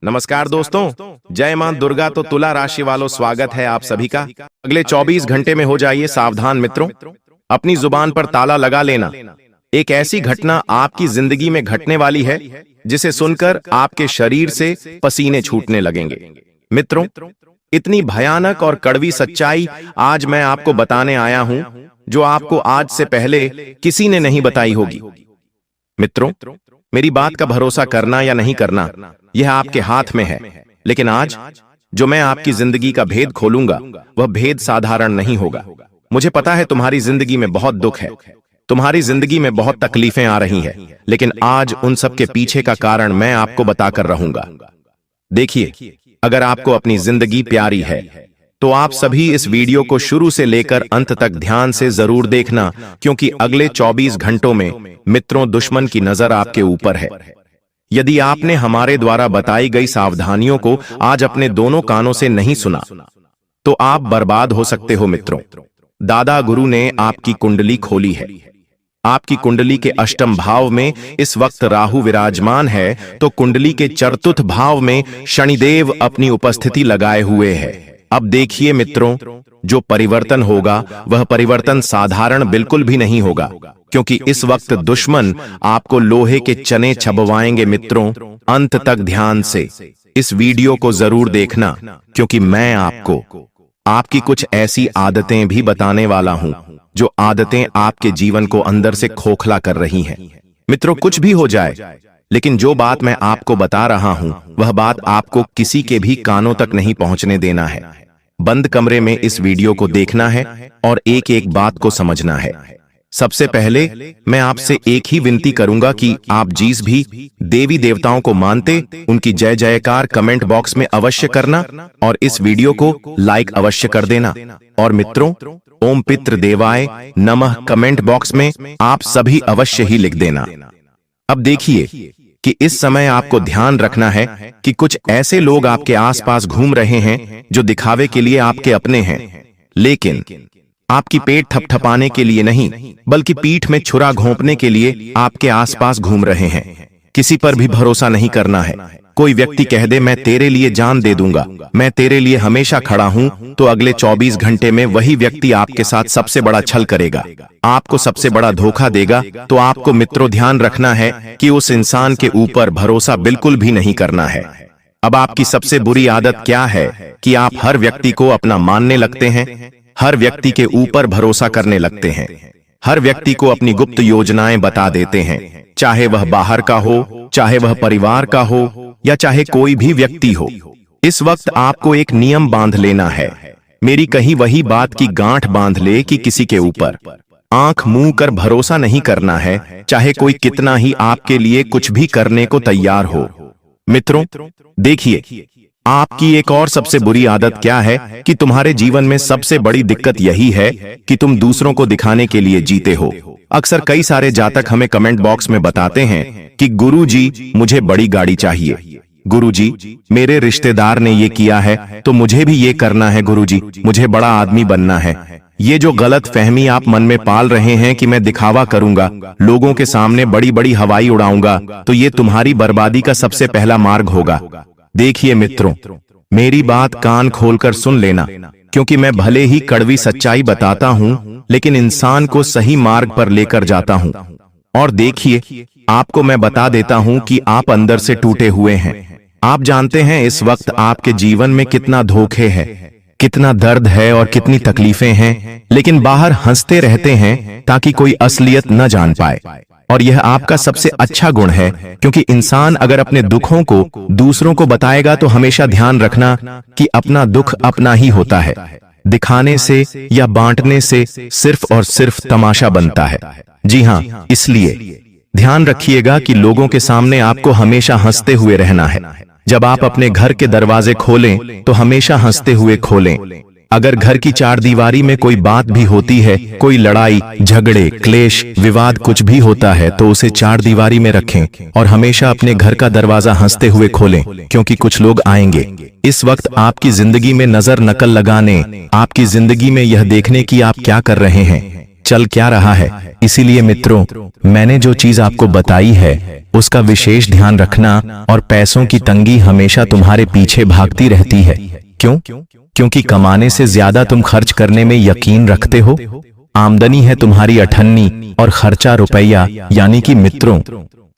नमस्कार दोस्तों, जय मां दुर्गा। तो तुला राशि वालों, स्वागत है आप सभी का। अगले 24 घंटे में हो जाइए सावधान मित्रों। अपनी जुबान पर ताला लगा लेना। एक ऐसी घटना आपकी जिंदगी में घटने वाली है जिसे सुनकर आपके शरीर से पसीने छूटने लगेंगे। मित्रों, इतनी भयानक और कड़वी सच्चाई आज मैं आपको बताने आया हूं जो आपको आज से पहले किसी ने नहीं बताई होगी। मित्रों, मेरी बात का भरोसा करना या नहीं करना यह आपके हाथ में है, लेकिन आज जो मैं आपकी जिंदगी का भेद खोलूंगा वह भेद साधारण नहीं होगा। मुझे पता है तुम्हारी जिंदगी में बहुत दुख है, तुम्हारी जिंदगी में बहुत तकलीफें आ रही हैं, लेकिन आज उन सब के पीछे का कारण मैं आपको बताकर रहूंगा। देखिए, अगर आपको अपनी जिंदगी प्यारी है तो आप सभी इस वीडियो को शुरू से लेकर अंत तक ध्यान से जरूर देखना, क्योंकि अगले 24 घंटों में मित्रों दुश्मन की नजर आपके ऊपर है। यदि आपने हमारे द्वारा बताई गई सावधानियों को आज अपने दोनों कानों से नहीं सुना तो आप बर्बाद हो सकते हो मित्रों। दादा गुरु ने आपकी कुंडली खोली है। आपकी कुंडली के अष्टम भाव में इस वक्त राहु विराजमान है, तो कुंडली के चतुर्थ भाव में शनिदेव अपनी उपस्थिति लगाए हुए है। अब देखिए मित्रों, जो परिवर्तन होगा वह परिवर्तन साधारण बिल्कुल भी नहीं होगा, क्योंकि इस वक्त दुश्मन आपको लोहे के चने चबवाएंगे। मित्रों, अंत तक ध्यान से इस वीडियो को जरूर देखना, क्योंकि मैं आपको आपकी कुछ ऐसी आदतें भी बताने वाला हूं जो आदतें आपके जीवन को अंदर से खोखला कर रही हैं। मित्रों, कुछ भी हो जाए, लेकिन जो बात मैं आपको बता रहा हूं वह बात आपको किसी के भी कानों तक नहीं पहुंचने देना है। बंद कमरे में इस वीडियो को देखना है और एक एक बात को समझना है। सबसे पहले मैं आपसे एक ही विनती करूंगा कि आप जिस भी देवी देवताओं को मानते उनकी जय जयकार कमेंट बॉक्स में अवश्य करना और इस वीडियो को लाइक अवश्य कर देना। और मित्रों, ओम पितृ देवाय नमः कमेंट बॉक्स में आप सभी अवश्य ही लिख देना। अब देखिए कि इस समय आपको ध्यान रखना है कि कुछ ऐसे लोग आपके आसपास घूम रहे हैं जो दिखावे के लिए आपके अपने हैं, लेकिन आपकी पेट थपथपाने के लिए नहीं, बल्कि पीठ में छुरा घोंपने के लिए आपके आसपास घूम रहे हैं। किसी पर भी भरोसा नहीं करना है। कोई व्यक्ति कह दे मैं तेरे लिए जान दे दूंगा, मैं तेरे लिए हमेशा खड़ा हूं, तो अगले 24 घंटे में वही व्यक्ति आपके साथ सबसे बड़ा छल करेगा, आपको सबसे बड़ा धोखा देगा। तो आपको मित्रों ध्यान रखना है कि उस इंसान के ऊपर भरोसा बिल्कुल भी नहीं करना है। अब आपकी सबसे बुरी आदत क्या है कि आप हर व्यक्ति को अपना मानने लगते हैं, हर व्यक्ति के ऊपर भरोसा करने लगते हैं, हर व्यक्ति को अपनी गुप्त योजनाएं बता देते हैं, चाहे वह बाहर का हो, चाहे वह परिवार का हो, या चाहे कोई भी व्यक्ति हो। इस वक्त आपको एक नियम बांध लेना है। मेरी कही वही बात की गांठ बांध ले कि किसी के ऊपर आंख मूंद कर भरोसा नहीं करना है, चाहे कोई कितना ही आपके लिए कुछ भी करने को तैयार हो। मित्रों, देखिए, आपकी एक और सबसे बुरी आदत क्या है कि तुम्हारे जीवन में सबसे बड़ी दिक्कत यही है कि तुम दूसरों को दिखाने के लिए जीते हो। अक्सर कई सारे जातक हमें कमेंट बॉक्स में बताते हैं कि गुरुजी मुझे बड़ी गाड़ी चाहिए, गुरुजी मेरे रिश्तेदार ने ये किया है तो मुझे भी ये करना है, गुरुजी मुझे बड़ा आदमी बनना है। ये जो गलत फहमी आप मन में पाल रहे हैं कि मैं दिखावा करूंगा, लोगों के सामने बड़ी बड़ी हवाई उड़ाऊंगा, तो ये तुम्हारी बर्बादी का सबसे पहला मार्ग होगा। देखिए मित्रों, मेरी बात कान खोलकर सुन लेना, क्योंकि मैं भले ही कड़वी सच्चाई बताता हूं, लेकिन इंसान को सही मार्ग पर लेकर जाता हूं। और देखिए, आपको मैं बता देता हूं कि आप अंदर से टूटे हुए हैं। आप जानते हैं इस वक्त आपके जीवन में कितना धोखे है, कितना दर्द है और कितनी तकलीफें हैं, लेकिन बाहर हंसते रहते हैं ताकि कोई असलियत न जान पाए। और यह आपका सबसे अच्छा गुण है, क्योंकि इंसान अगर अपने दुखों को दूसरों को बताएगा तो हमेशा ध्यान रखना कि अपना दुख अपना ही होता है। दिखाने से या बांटने से सिर्फ और सिर्फ तमाशा बनता है। जी हाँ, इसलिए ध्यान रखिएगा कि लोगों के सामने आपको हमेशा हंसते हुए रहना है। जब आप अपने घर के दरवाजे खोलें तो हमेशा हंसते हुए खोलें। अगर घर की चार दीवारी में कोई बात भी होती है, कोई लड़ाई झगड़े क्लेश विवाद कुछ भी होता है, तो उसे चार दीवारी में रखें और हमेशा अपने घर का दरवाजा हंसते हुए खोलें, क्योंकि कुछ लोग आएंगे इस वक्त आपकी जिंदगी में नजर नकल लगाने, आपकी जिंदगी में यह देखने की आप क्या कर रहे हैं। चल क्या रहा है। इसीलिए मित्रों, मैंने जो चीज आपको बताई है उसका विशेष ध्यान रखना। और पैसों की तंगी हमेशा तुम्हारे पीछे भागती रहती है। क्यों? क्योंकि कमाने से ज्यादा तुम खर्च करने में यकीन रखते हो। आमदनी है तुम्हारी अठन्नी और खर्चा रुपया, यानी कि मित्रों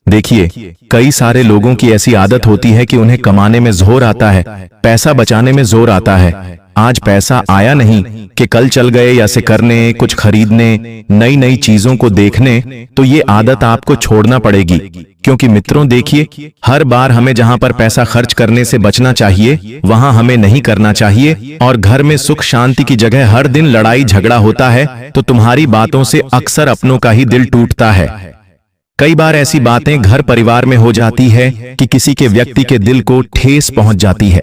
देखिए, कई सारे लोगों की ऐसी आदत होती है कि उन्हें कमाने में जोर आता है, पैसा बचाने में जोर आता है। आज पैसा आया नहीं कि कल चल गए ऐसे करने, कुछ खरीदने, नई नई चीजों को देखने। तो ये आदत आपको छोड़ना पड़ेगी। क्योंकि मित्रों देखिए, हर बार हमें जहां पर पैसा खर्च करने से बचना चाहिए वहां हमें नहीं करना चाहिए। और घर में सुख शांति की जगह हर दिन लड़ाई झगड़ा होता है। तो तुम्हारी बातों से अक्सर अपनों का ही दिल टूटता है। कई बार ऐसी बातें घर परिवार में हो जाती है कि किसी के व्यक्ति के दिल को ठेस पहुंच जाती है।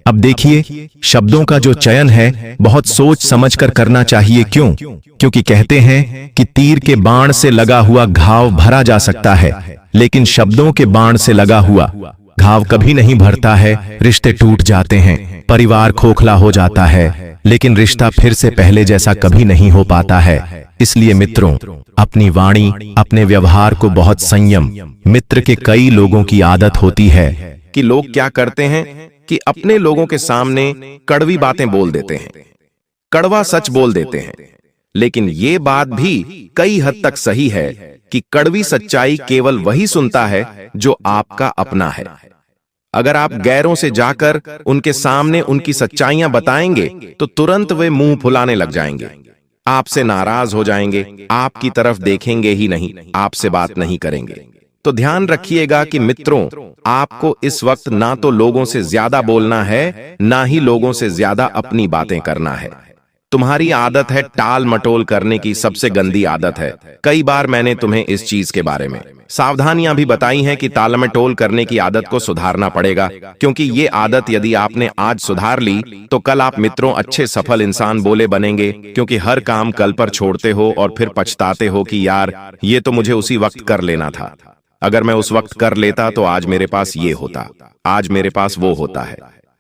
अब देखिए, शब्दों का जो चयन है बहुत सोच समझ कर करना चाहिए। क्यों? क्योंकि कहते हैं कि तीर के बाण से लगा हुआ घाव भरा जा सकता है, लेकिन शब्दों के बाण से लगा हुआ घाव कभी नहीं भरता है। रिश्ते टूट जाते हैं, परिवार खोखला हो जाता है, लेकिन रिश्ता फिर से पहले जैसा कभी नहीं हो पाता है। इसलिए मित्रों, अपनी वाणी, अपने व्यवहार को बहुत संयम। मित्र के कई लोगों की आदत होती है कि लोग क्या करते हैं कि अपने लोगों के सामने कड़वी बातें बोल देते हैं, कड़वा सच बोल देते हैं। लेकिन ये बात भी कई हद तक सही है कि कड़वी सच्चाई केवल वही सुनता है जो आपका अपना है। अगर आप गैरों से जाकर उनके सामने उनकी सच्चाइयां बताएंगे तो तुरंत वे मुंह फुलाने लग जाएंगे, आपसे नाराज हो जाएंगे, आपकी तरफ देखेंगे ही नहीं, आपसे बात नहीं करेंगे। तो ध्यान रखिएगा कि मित्रों, आपको इस वक्त ना तो लोगों से ज्यादा बोलना है, ना ही लोगों से ज्यादा अपनी बातें करना है। तुम्हारी आदत है टाल मटोल करने की, सबसे गंदी आदत है। कई बार मैंने तुम्हें इस चीज के बारे में सावधानियां भी बताई हैं कि टाल मटोल करने की आदत को सुधारना पड़ेगा। क्योंकि ये आदत यदि आपने आज सुधार ली तो कल आप मित्रों अच्छे सफल इंसान बोले बनेंगे। क्योंकि हर काम कल पर छोड़ते हो और फिर पछताते हो कि यार ये तो मुझे उसी वक्त कर लेना था। अगर मैं उस वक्त कर लेता तो आज मेरे पास ये होता, आज मेरे पास वो होता है।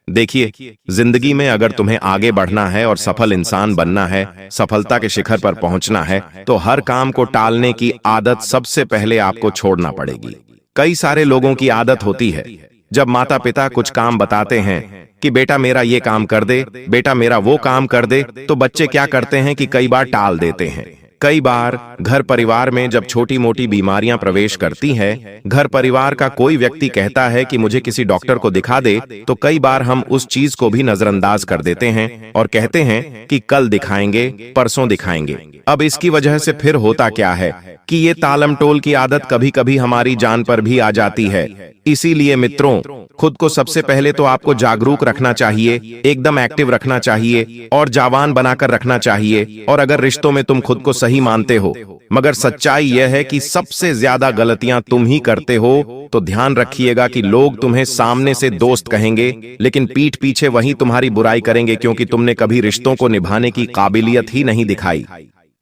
देखिए, जिंदगी में अगर तुम्हें आगे बढ़ना है और सफल इंसान बनना है, सफलता के शिखर पर पहुंचना है, तो हर काम को टालने की आदत सबसे पहले आपको छोड़ना पड़ेगी। कई सारे लोगों की आदत होती है, जब माता पिता कुछ काम बताते हैं कि बेटा मेरा ये काम कर दे, बेटा मेरा वो काम कर दे, तो बच्चे क्या करते हैं कि कई बार टाल देते हैं। कई बार घर परिवार में जब छोटी मोटी बीमारियां प्रवेश करती हैं, घर परिवार का कोई व्यक्ति कहता है कि मुझे किसी डॉक्टर को दिखा दे, तो कई बार हम उस चीज को भी नजरअंदाज कर देते हैं और कहते हैं कि कल दिखाएंगे, परसों दिखाएंगे। अब इसकी वजह से फिर होता क्या है कि ये तालमटोल की आदत कभी कभी हमारी जान पर भी आ जाती है। इसीलिए मित्रों, खुद को सबसे पहले तो आपको जागरूक रखना चाहिए, एकदम एक्टिव रखना चाहिए और जवान बनाकर रखना चाहिए। और अगर रिश्तों में तुम खुद को सही मानते हो, मगर सच्चाई यह है कि सबसे ज्यादा गलतियां तुम ही करते हो, तो ध्यान रखिएगा कि लोग तुम्हें सामने से दोस्त कहेंगे, लेकिन पीठ पीछे वही तुम्हारी बुराई करेंगे, क्योंकि तुमने कभी रिश्तों को निभाने की काबिलियत ही नहीं दिखाई।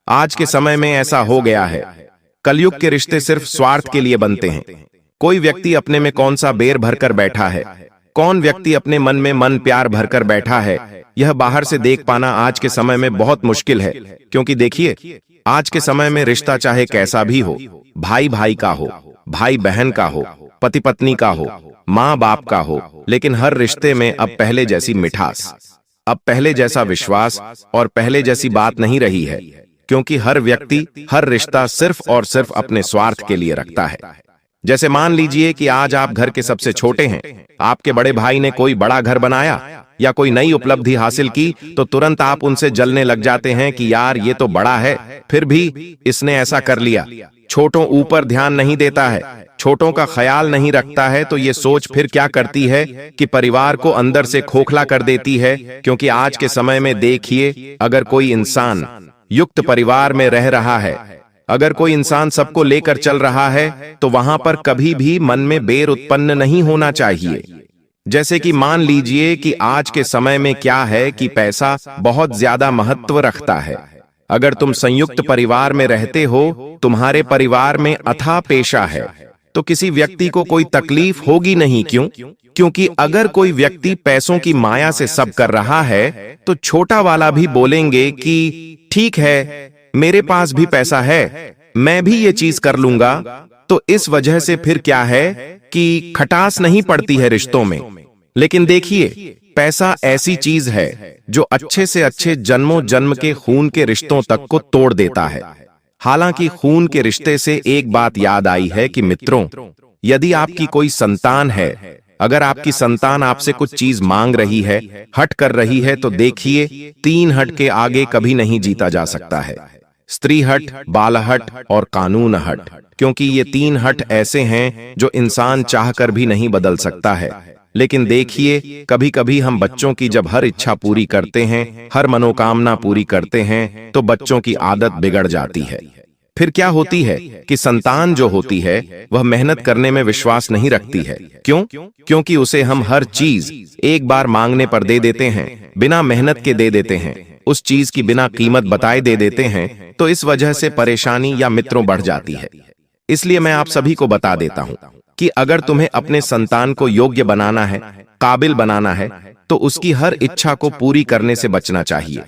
आज के समय में ऐसा हो गया है, कलयुग के रिश्ते सिर्फ स्वार्थ के लिए बनते हैं। कोई व्यक्ति अपने में कौन सा बेर भरकर बैठा है, कौन व्यक्ति अपने मन में मन प्यार भरकर बैठा है, यह बाहर से देख पाना आज के समय में बहुत मुश्किल है। क्योंकि देखिए, आज के समय में रिश्ता चाहे कैसा भी हो, भाई भाई का हो, भाई बहन का हो, पति पत्नी का हो, माँ बाप का हो, लेकिन हर रिश्ते में अब पहले जैसी मिठास, अब पहले जैसा विश्वास और पहले जैसी बात नहीं रही है। क्योंकि हर व्यक्ति हर रिश्ता सिर्फ और सिर्फ अपने स्वार्थ के लिए रखता है। जैसे मान लीजिए कि आज आप घर के सबसे छोटे हैं, आपके बड़े भाई ने कोई बड़ा घर बनाया या कोई नई उपलब्धि हासिल की, तो तुरंत आप उनसे जलने लग जाते हैं कि यार ये तो बड़ा है, फिर भी इसने ऐसा कर लिया। छोटों ऊपर ध्यान नहीं देता है, छोटों का ख्याल नहीं रखता है, तो ये सोच फिर क्या करती है कि परिवार को अंदर से खोखला कर देती है। क्योंकि आज के समय में देखिए, अगर कोई इंसान युक्त परिवार में रह रहा है, अगर कोई इंसान सबको लेकर चल रहा है, तो वहां पर कभी भी मन में बैर उत्पन्न नहीं होना चाहिए। जैसे कि मान लीजिए कि आज के समय में क्या है कि पैसा बहुत ज्यादा महत्व रखता है। अगर तुम संयुक्त परिवार में रहते हो, तुम्हारे परिवार में अथाह पेशा है, तो किसी व्यक्ति को कोई तकलीफ होगी नहीं। क्यों? क्योंकि अगर कोई व्यक्ति पैसों की माया से सब कर रहा है, तो छोटा वाला भी बोलेंगे कि ठीक है, मेरे पास भी पैसा है, मैं भी ये चीज कर लूंगा, तो इस वजह से फिर क्या है कि खटास नहीं पड़ती है रिश्तों में। लेकिन देखिए, पैसा ऐसी चीज है जो अच्छे से अच्छे जन्मों जन्म के खून के रिश्तों तक को तोड़ देता है। हालांकि खून के रिश्ते से एक बात याद आई है कि मित्रों, यदि आपकी कोई संतान है, अगर आपकी संतान आपसे कुछ चीज मांग रही है, हट कर रही है, तो देखिए 3 हट के आगे कभी नहीं जीता जा सकता है। स्त्री हट, बाल हट और कानून हट, क्योंकि ये 3 हट ऐसे हैं जो इंसान चाहकर भी नहीं बदल सकता है। लेकिन देखिए, कभी कभी हम बच्चों की जब हर इच्छा पूरी करते हैं, हर मनोकामना पूरी करते हैं, तो बच्चों की आदत बिगड़ जाती है। फिर क्या होती है कि संतान जो होती है वह मेहनत करने में विश्वास नहीं रखती है। क्यों? क्योंकि उसे हम हर चीज एक बार मांगने पर दे देते हैं, बिना मेहनत के दे देते हैं, उस चीज की बिना कीमत बताए दे देते हैं, तो इस वजह से परेशानी या मित्रों बढ़ जाती है। इसलिए मैं आप सभी को बता देता हूं कि अगर तुम्हें अपने संतान को योग्य बनाना है, काबिल बनाना है, तो उसकी हर इच्छा को पूरी करने से बचना चाहिए।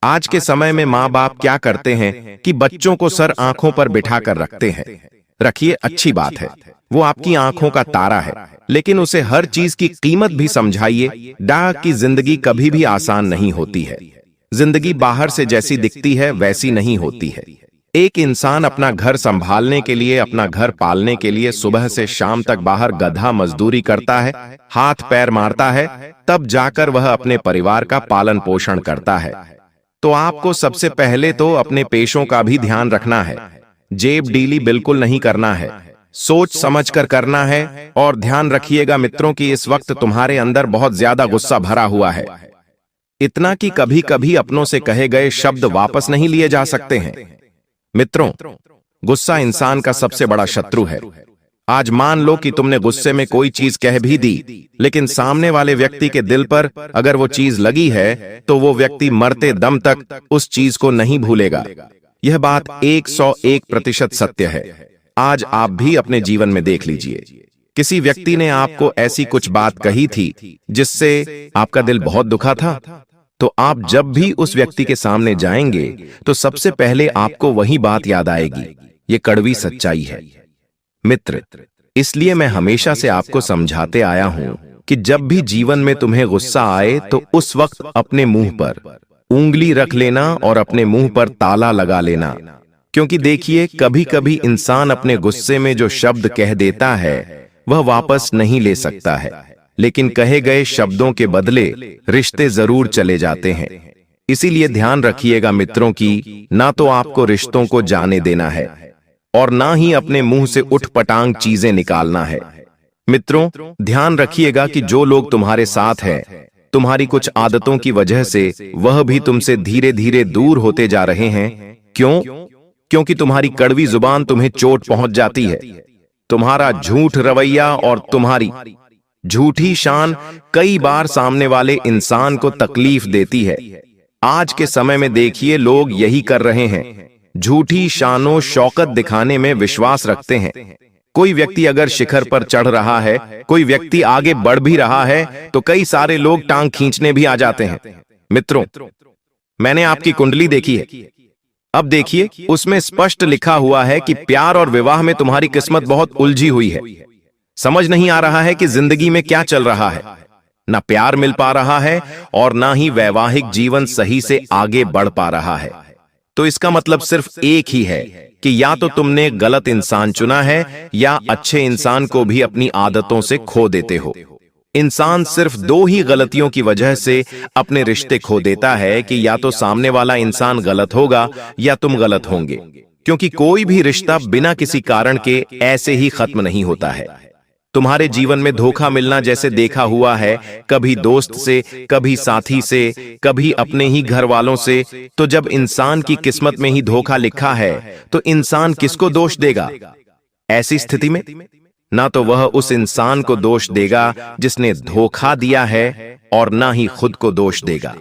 आज के समय में माँ बाप क्या करते हैं कि बच्चों को सर आंखों पर बिठा कर रखते हैं। रखिए, अच्छी बात है, वो आपकी आंखों का तारा है, लेकिन उसे हर चीज की कीमत भी समझाइए। डाक की जिंदगी कभी भी आसान नहीं होती है। जिंदगी बाहर से जैसी दिखती है वैसी नहीं होती है। एक इंसान अपना घर संभालने के लिए, अपना घर पालने के लिए सुबह से शाम तक बाहर गधा मजदूरी करता है, हाथ पैर मारता है, तब जाकर वह अपने परिवार का पालन पोषण करता है। तो आपको सबसे पहले तो अपने पेशों का भी ध्यान रखना है। जेब डीली बिल्कुल नहीं करना है, सोच समझकर करना है। और ध्यान रखिएगा मित्रों कि इस वक्त तुम्हारे अंदर बहुत ज्यादा गुस्सा भरा हुआ है, इतना कि कभी कभी अपनों से कहे गए शब्द वापस नहीं लिए जा सकते हैं। मित्रों, गुस्सा इंसान का सबसे बड़ा शत्रु है। आज मान लो कि तुमने गुस्से में कोई चीज कह भी दी, लेकिन सामने वाले व्यक्ति के दिल पर अगर वो चीज लगी है, तो वो व्यक्ति मरते दम तक उस चीज को नहीं भूलेगा। यह बात 101% सत्य है। आज आप भी अपने जीवन में देख लीजिए, किसी व्यक्ति ने आपको ऐसी कुछ बात कही थी जिससे आपका दिल बहुत दुखा था, तो आप जब भी उस व्यक्ति के सामने जाएंगे तो सबसे पहले आपको वही बात याद आएगी। ये कड़वी सच्चाई है मित्र। इसलिए मैं हमेशा से आपको समझाते आया हूं कि जब भी जीवन में तुम्हें गुस्सा आए तो उस वक्त अपने मुंह पर उंगली रख लेना और अपने मुंह पर ताला लगा लेना। क्योंकि देखिए, कभी कभी इंसान अपने गुस्से में जो शब्द कह देता है वह वापस नहीं ले सकता है, लेकिन कहे गए शब्दों के बदले रिश्ते जरूर चले जाते हैं। इसीलिए ध्यान रखिएगा मित्रों की ना तो आपको रिश्तों को जाने देना है और ना ही अपने मुंह से उठपटांग चीजें निकालना है। मित्रों, ध्यान रखिएगा कि जो लोग तुम्हारे साथ हैं, तुम्हारी कुछ आदतों की वजह से वह भी तुमसे धीरे धीरे दूर होते जा रहे हैं। क्यों? क्योंकि तुम्हारी कड़वी जुबान तुम्हें चोट पहुंच जाती है। तुम्हारा झूठ रवैया और तुम्हारी झूठी शान कई बार सामने वाले इंसान को तकलीफ देती है। आज के समय में देखिए, लोग यही कर रहे हैं, झूठी शानो शौकत दिखाने में विश्वास रखते हैं। कोई व्यक्ति अगर शिखर पर चढ़ रहा है, कोई व्यक्ति आगे बढ़ भी रहा है, तो कई सारे लोग टांग खींचने भी आ जाते हैं। मित्रों, मैंने आपकी कुंडली देखी है। अब देखिए, उसमें स्पष्ट लिखा हुआ है कि प्यार और विवाह में तुम्हारी किस्मत बहुत उलझी हुई है। समझ नहीं आ रहा है कि जिंदगी में क्या चल रहा है। ना प्यार मिल पा रहा है और ना ही वैवाहिक जीवन सही से आगे बढ़ पा रहा है। तो इसका मतलब सिर्फ एक ही है कि या तो तुमने गलत इंसान चुना है या अच्छे इंसान को भी अपनी आदतों से खो देते हो। इंसान सिर्फ 2 ही गलतियों की वजह से अपने रिश्ते खो देता है कि या तो सामने वाला इंसान गलत होगा या तुम गलत होंगे। क्योंकि कोई भी रिश्ता बिना किसी कारण के ऐसे ही खत्म नहीं होता है। तुम्हारे जीवन में धोखा मिलना जैसे देखा हुआ है, कभी दोस्त से, कभी साथी से, कभी अपने ही घर वालों से। तो जब इंसान की किस्मत में ही धोखा लिखा है तो इंसान किसको दोष देगा? ऐसी स्थिति में ना तो वह उस इंसान को दोष देगा जिसने धोखा दिया है और ना ही खुद को दोष देगा।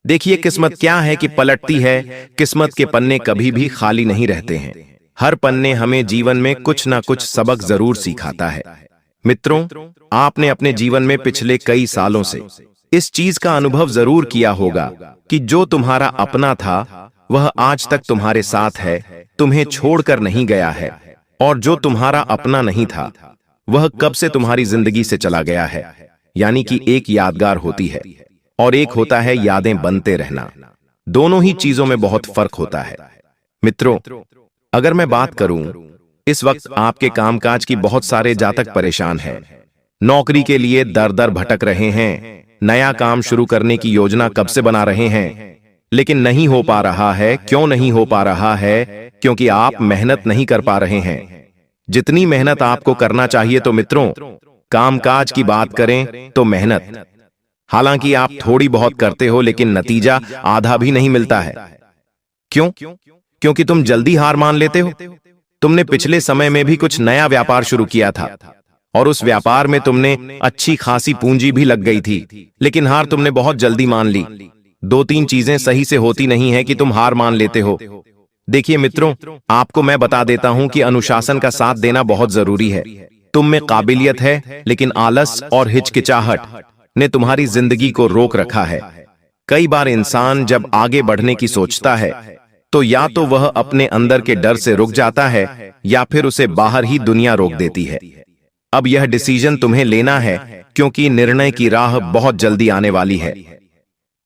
देखिए, किस्मत क्या है कि पलटती है। किस्मत के पन्ने कभी भी खाली नहीं रहते हैं। हर पन्ने हमें जीवन में कुछ ना कुछ सबक जरूर सिखाता है। मित्रों, आपने अपने जीवन में पिछले कई सालों से इस चीज का अनुभव जरूर किया होगा कि जो तुम्हारा अपना था वह आज तक तुम्हारे साथ है, तुम्हें छोड़कर नहीं गया है। और जो तुम्हारा अपना नहीं था वह कब से तुम्हारी जिंदगी से चला गया है। यानी कि एक यादगार होती है और एक होता है यादें बनते रहना। दोनों ही चीजों में बहुत फर्क होता है। मित्रों, अगर मैं बात करूं, इस वक्त आपके कामकाज की बहुत सारे जातक परेशान हैं। नौकरी के लिए दर दर भटक रहे हैं, नया काम शुरू करने की योजना कब से बना रहे हैं, लेकिन नहीं हो पा रहा है। क्यों नहीं हो पा रहा है? क्योंकि आप मेहनत नहीं कर पा रहे हैं जितनी मेहनत आपको करना चाहिए। तो मित्रों, कामकाज की बात करें तो मेहनत, हालांकि आप थोड़ी बहुत करते हो, लेकिन नतीजा आधा भी नहीं मिलता है। क्यों? क्योंकि तुम जल्दी हार मान लेते हो। तुमने पिछले समय में भी कुछ नया व्यापार शुरू किया था और उस व्यापार में तुमने अच्छी खासी पूंजी भी लग गई थी, लेकिन हार तुमने बहुत जल्दी मान ली। दो तीन चीजें सही से होती नहीं है कि तुम हार मान लेते हो। देखिए मित्रों, आपको मैं बता देता हूं कि अनुशासन का साथ देना बहुत जरूरी है। तुम में काबिलियत है, लेकिन आलस और हिचकिचाहट ने तुम्हारी जिंदगी को रोक रखा है। कई बार इंसान जब आगे बढ़ने की सोचता है तो या तो वह अपने अंदर के डर से रुक जाता है या फिर उसे बाहर ही दुनिया रोक देती है। अब यह डिसीजन तुम्हें लेना है, क्योंकि निर्णय की राह बहुत जल्दी आने वाली है।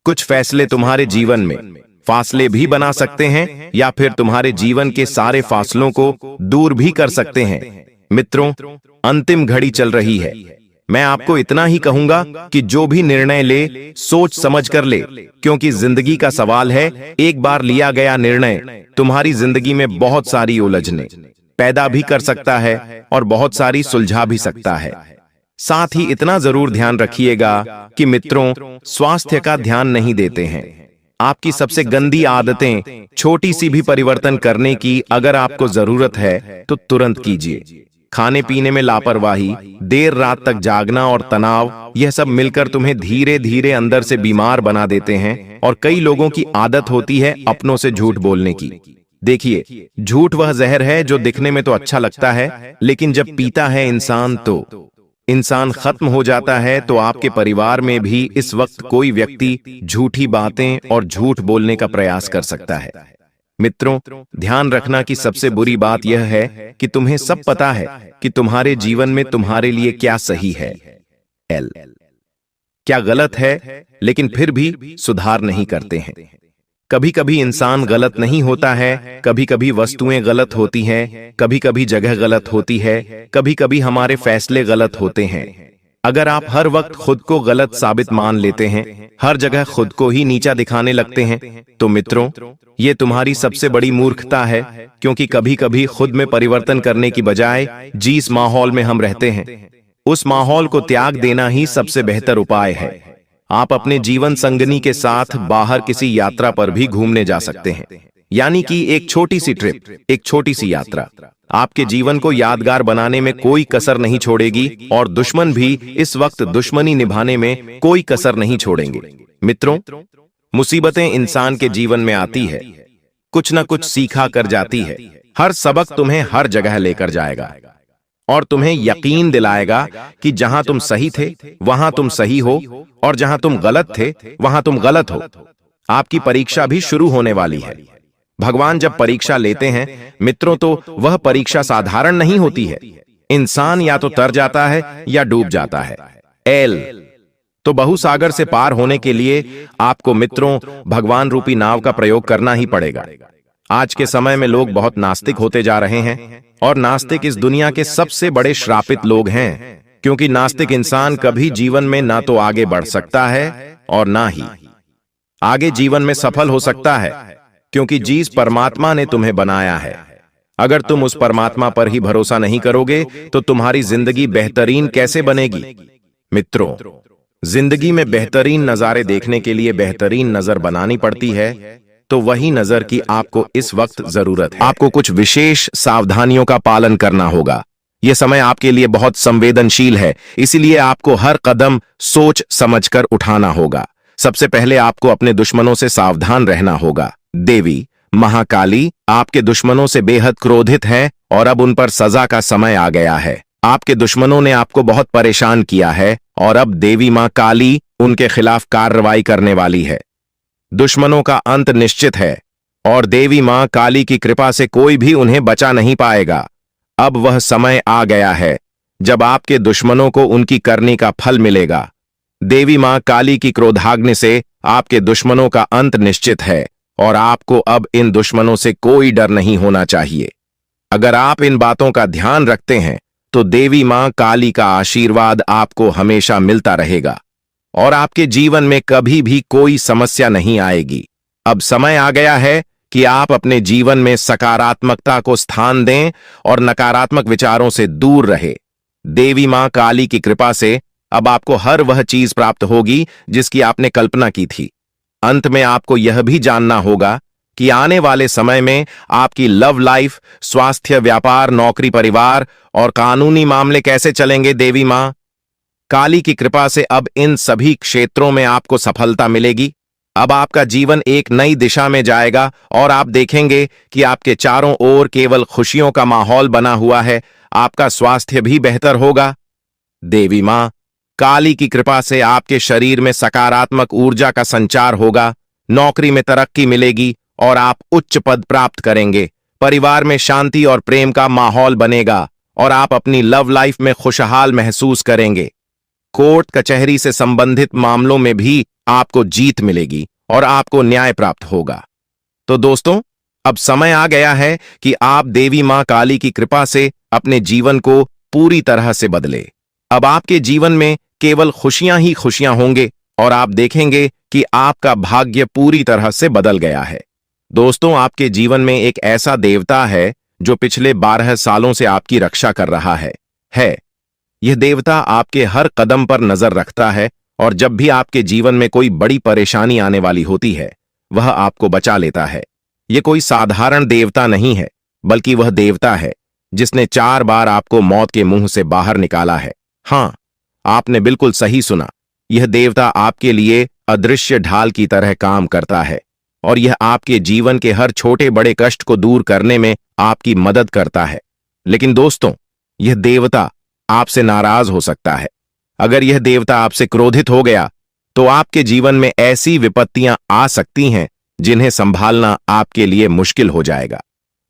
कुछ फैसले तुम्हारे जीवन में फासले भी बना सकते हैं या फिर तुम्हारे जीवन के सारे फासलों को दूर भी कर सकते हैं। मित्रों, अंतिम घड़ी चल रही है। मैं आपको इतना ही कहूंगा कि जो भी निर्णय ले, सोच समझ कर ले, क्योंकि जिंदगी का सवाल है। एक बार लिया गया निर्णय तुम्हारी जिंदगी में बहुत सारी उलझनें पैदा भी कर सकता है और बहुत सारी सुलझा भी सकता है। साथ ही इतना जरूर ध्यान रखिएगा कि मित्रों, स्वास्थ्य का ध्यान नहीं देते हैं। आपकी सबसे गंदी आदतें, छोटी सी भी परिवर्तन करने की अगर आपको जरूरत है तो तुरंत कीजिए। खाने पीने में लापरवाही, देर रात तक जागना और तनाव, यह सब मिलकर तुम्हें धीरे धीरे अंदर से बीमार बना देते हैं। और कई लोगों की आदत होती है अपनों से झूठ बोलने की। देखिए, झूठ वह जहर है जो दिखने में तो अच्छा लगता है, लेकिन जब पीता है इंसान तो इंसान खत्म हो जाता है। तो आपके परिवार में भी इस वक्त कोई व्यक्ति झूठी बातें और झूठ बोलने का प्रयास कर सकता है। मित्रों, ध्यान रखना कि सबसे बुरी बात यह है कि तुम्हें सब पता है कि तुम्हारे जीवन में तुम्हारे लिए क्या सही है, क्या गलत है, लेकिन फिर भी सुधार नहीं करते हैं। कभी कभी इंसान गलत नहीं होता है, कभी कभी वस्तुएं गलत होती हैं, कभी कभी जगह गलत होती है, कभी कभी हमारे फैसले गलत होते हैं। अगर आप हर वक्त खुद को गलत साबित मान लेते हैं, हर जगह खुद को ही नीचा दिखाने लगते हैं, तो मित्रों, ये तुम्हारी सबसे बड़ी मूर्खता है। क्योंकि कभी कभी खुद में परिवर्तन करने की बजाय जिस माहौल में हम रहते हैं, उस माहौल को त्याग देना ही सबसे बेहतर उपाय है। आप अपने जीवन संगनी के साथ बाहर किसी यात्रा पर भी घूमने जा सकते हैं। यानी कि एक छोटी सी ट्रिप, एक छोटी सी यात्रा आपके जीवन को यादगार बनाने में कोई कसर नहीं छोड़ेगी और दुश्मन भी इस वक्त दुश्मनी निभाने में कोई कसर नहीं छोड़ेंगे। मित्रों, मुसीबतें इंसान के जीवन में आती है, कुछ ना कुछ सीखा कर जाती है। हर सबक तुम्हें हर जगह लेकर जाएगा और तुम्हें यकीन दिलाएगा कि जहां तुम सही थे वहां तुम सही हो और जहां तुम गलत थे वहां तुम गलत हो। आपकी परीक्षा भी शुरू होने वाली है। भगवान जब परीक्षा लेते हैं मित्रों, तो वह परीक्षा साधारण नहीं होती है। इंसान या तो तर जाता है या डूब जाता है। तो बहुसागर से पार होने के लिए आपको मित्रों भगवान रूपी नाव का प्रयोग करना ही पड़ेगा। आज के समय में लोग बहुत नास्तिक होते जा रहे हैं और नास्तिक इस दुनिया के सबसे बड़े श्रापित लोग हैं, क्योंकि नास्तिक इंसान कभी जीवन में ना तो आगे बढ़ सकता है और ना ही आगे जीवन में सफल हो सकता है, क्योंकि जिस परमात्मा ने तुम्हें बनाया है, अगर तुम उस परमात्मा पर ही भरोसा नहीं करोगे तो तुम्हारी जिंदगी बेहतरीन कैसे बनेगी। मित्रों, जिंदगी में बेहतरीन नजारे देखने के लिए बेहतरीन नजर बनानी पड़ती है, तो वही नजर की आपको इस वक्त जरूरत है। आपको कुछ विशेष सावधानियों का पालन करना होगा। यह समय आपके लिए बहुत संवेदनशील है, इसीलिए आपको हर कदम सोच समझकर उठाना होगा। सबसे पहले आपको अपने दुश्मनों से सावधान रहना होगा। देवी महाकाली आपके दुश्मनों से बेहद क्रोधित है और अब उन पर सजा का समय आ गया है। आपके दुश्मनों ने आपको बहुत परेशान किया है और अब देवी मां काली उनके खिलाफ कार्रवाई करने वाली है। दुश्मनों का अंत निश्चित है और देवी मां काली की कृपा से कोई भी उन्हें बचा नहीं पाएगा। अब वह समय आ गया है जब आपके दुश्मनों को उनकी करनी का फल मिलेगा। देवी मां काली की क्रोधाग्नि से आपके दुश्मनों का अंत निश्चित है और आपको अब इन दुश्मनों से कोई डर नहीं होना चाहिए। अगर आप इन बातों का ध्यान रखते हैं तो देवी मां काली का आशीर्वाद आपको हमेशा मिलता रहेगा और आपके जीवन में कभी भी कोई समस्या नहीं आएगी। अब समय आ गया है कि आप अपने जीवन में सकारात्मकता को स्थान दें और नकारात्मक विचारों से दूर रहे। देवी मां काली की कृपा से अब आपको हर वह चीज प्राप्त होगी जिसकी आपने कल्पना की थी। अंत में आपको यह भी जानना होगा कि आने वाले समय में आपकी लव लाइफ, स्वास्थ्य, व्यापार, नौकरी, परिवार और कानूनी मामले कैसे चलेंगे। देवी मां काली की कृपा से अब इन सभी क्षेत्रों में आपको सफलता मिलेगी। अब आपका जीवन एक नई दिशा में जाएगा और आप देखेंगे कि आपके चारों ओर केवल खुशियों का माहौल बना हुआ है। आपका स्वास्थ्य भी बेहतर होगा। देवी मां काली की कृपा से आपके शरीर में सकारात्मक ऊर्जा का संचार होगा, नौकरी में तरक्की मिलेगी और आप उच्च पद प्राप्त करेंगे। परिवार में शांति और प्रेम का माहौल बनेगा और आप अपनी लव लाइफ में खुशहाल महसूस करेंगे। कोर्ट कचहरी से संबंधित मामलों में भी आपको जीत मिलेगी और आपको न्याय प्राप्त होगा। तो दोस्तों, अब समय आ गया है कि आप देवी मां काली की कृपा से अपने जीवन को पूरी तरह से बदले। अब आपके जीवन में केवल खुशियां ही खुशियां होंगे और आप देखेंगे कि आपका भाग्य पूरी तरह से बदल गया है। दोस्तों, आपके जीवन में एक ऐसा देवता है जो पिछले 12 सालों से आपकी रक्षा कर रहा है। यह देवता आपके हर कदम पर नजर रखता है और जब भी आपके जीवन में कोई बड़ी परेशानी आने वाली होती है, वह आपको बचा लेता है। यह कोई साधारण देवता नहीं है, बल्कि वह देवता है जिसने 4 बार आपको मौत के मुंह से बाहर निकाला है। हां, आपने बिल्कुल सही सुना। यह देवता आपके लिए अदृश्य ढाल की तरह काम करता है और यह आपके जीवन के हर छोटे बड़े कष्ट को दूर करने में आपकी मदद करता है। लेकिन दोस्तों, यह देवता आपसे नाराज हो सकता है। अगर यह देवता आपसे क्रोधित हो गया तो आपके जीवन में ऐसी विपत्तियां आ सकती हैं जिन्हें संभालना आपके लिए मुश्किल हो जाएगा।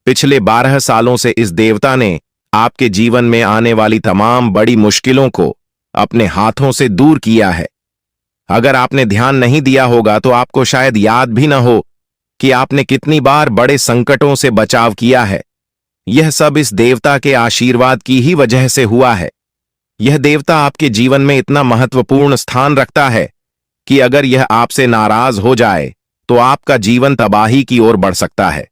पिछले 12 सालों से इस देवता ने आपके जीवन में आने वाली तमाम बड़ी मुश्किलों को अपने हाथों से दूर किया है। अगर आपने ध्यान नहीं दिया होगा तो आपको शायद याद भी न हो कि आपने कितनी बार बड़े संकटों से बचाव किया है। यह सब इस देवता के आशीर्वाद की ही वजह से हुआ है। यह देवता आपके जीवन में इतना महत्वपूर्ण स्थान रखता है कि अगर यह आपसे नाराज हो जाए तो आपका जीवन तबाही की ओर बढ़ सकता है।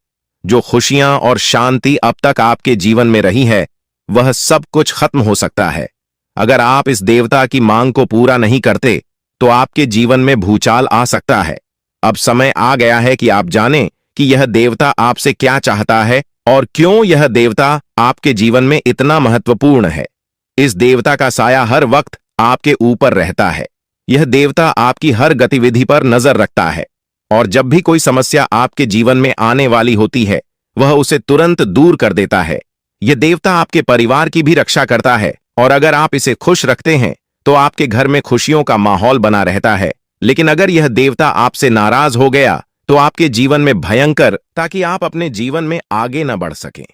जो खुशियां और शांति अब तक आपके जीवन में रही है, वह सब कुछ खत्म हो सकता है। अगर आप इस देवता की मांग को पूरा नहीं करते तो आपके जीवन में भूचाल आ सकता है। अब समय आ गया है कि आप जानें कि यह देवता आपसे क्या चाहता है और क्यों यह देवता आपके जीवन में इतना महत्वपूर्ण है। इस देवता का साया हर वक्त आपके ऊपर रहता है। यह देवता आपकी हर गतिविधि पर नजर रखता है और जब भी कोई समस्या आपके जीवन में आने वाली होती है, वह उसे तुरंत दूर कर देता है। यह देवता आपके परिवार की भी रक्षा करता है और अगर आप इसे खुश रखते हैं तो आपके घर में खुशियों का माहौल बना रहता है। लेकिन अगर यह देवता आपसे नाराज हो गया तो आपके जीवन में भयंकर, ताकि आप अपने जीवन में आगे न बढ़ सकें।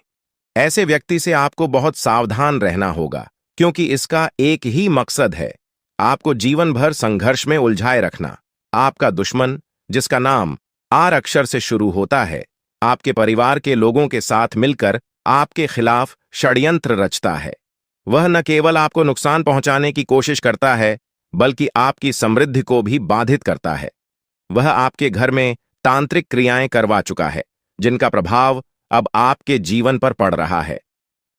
ऐसे व्यक्ति से आपको बहुत सावधान रहना होगा, क्योंकि इसका एक ही मकसद है, आपको जीवन भर संघर्ष में उलझाए रखना। आपका दुश्मन, जिसका नाम आर अक्षर से शुरू होता है, आपके परिवार के लोगों के साथ मिलकर आपके खिलाफ षड्यंत्र रचता है। वह न केवल आपको नुकसान पहुंचाने की कोशिश करता है, बल्कि आपकी समृद्धि को भी बाधित करता है। वह आपके घर में तांत्रिक क्रियाएं करवा चुका है, जिनका प्रभाव अब आपके जीवन पर पड़ रहा है।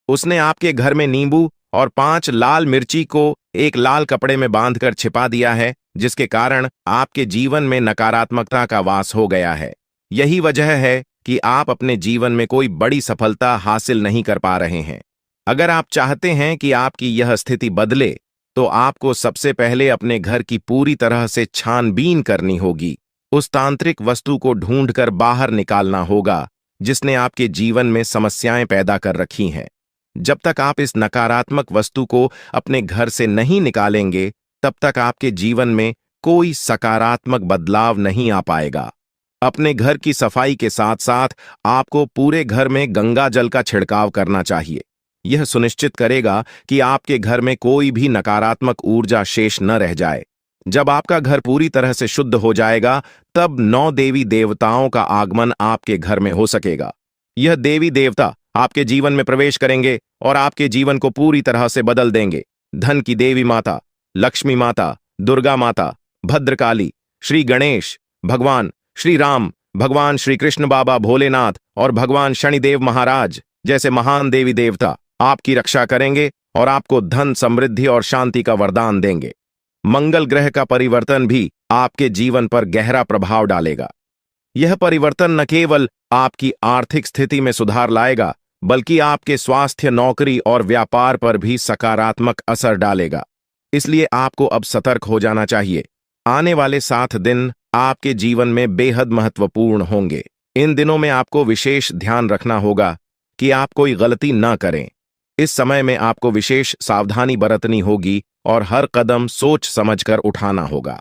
उसने आपके घर में नींबू और 5 लाल मिर्ची को एक लाल कपड़े में बांधकर छिपा दिया है, जिसके कारण आपके जीवन में नकारात्मकता का वास हो गया है। यही वजह है कि आप अपने जीवन में कोई बड़ी सफलता हासिल नहीं कर पा रहे हैं। अगर आप चाहते हैं कि आपकी यह स्थिति बदले, तो आपको सबसे पहले अपने घर की पूरी तरह से छानबीन करनी होगी। उस तांत्रिक वस्तु को ढूंढकर बाहर निकालना होगा जिसने आपके जीवन में समस्याएं पैदा कर रखी हैं। जब तक आप इस नकारात्मक वस्तु को अपने घर से नहीं निकालेंगे, तब तक आपके जीवन में कोई सकारात्मक बदलाव नहीं आ पाएगा। अपने घर की सफाई के साथ साथ आपको पूरे घर में गंगा जल का छिड़काव करना चाहिए। यह सुनिश्चित करेगा कि आपके घर में कोई भी नकारात्मक ऊर्जा शेष न रह जाए। जब आपका घर पूरी तरह से शुद्ध हो जाएगा, तब 9 देवी देवताओं का आगमन आपके घर में हो सकेगा। यह देवी देवता आपके जीवन में प्रवेश करेंगे और आपके जीवन को पूरी तरह से बदल देंगे। धन की देवी माता, लक्ष्मी माता, दुर्गा माता, भद्रकाली, श्री गणेश, भगवान श्री राम, भगवान श्री कृष्ण, बाबा भोलेनाथ और भगवान शनिदेव महाराज जैसे महान देवी देवता आपकी रक्षा करेंगे और आपको धन, समृद्धि और शांति का वरदान देंगे। मंगल ग्रह का परिवर्तन भी आपके जीवन पर गहरा प्रभाव डालेगा। यह परिवर्तन न केवल आपकी आर्थिक स्थिति में सुधार लाएगा, बल्कि आपके स्वास्थ्य, नौकरी और व्यापार पर भी सकारात्मक असर डालेगा। इसलिए आपको अब सतर्क हो जाना चाहिए। आने वाले 7 दिन आपके जीवन में बेहद महत्वपूर्ण होंगे। इन दिनों में आपको विशेष ध्यान रखना होगा कि आप कोई गलती न करें। इस समय में आपको विशेष सावधानी बरतनी होगी और हर कदम सोच समझकर उठाना होगा।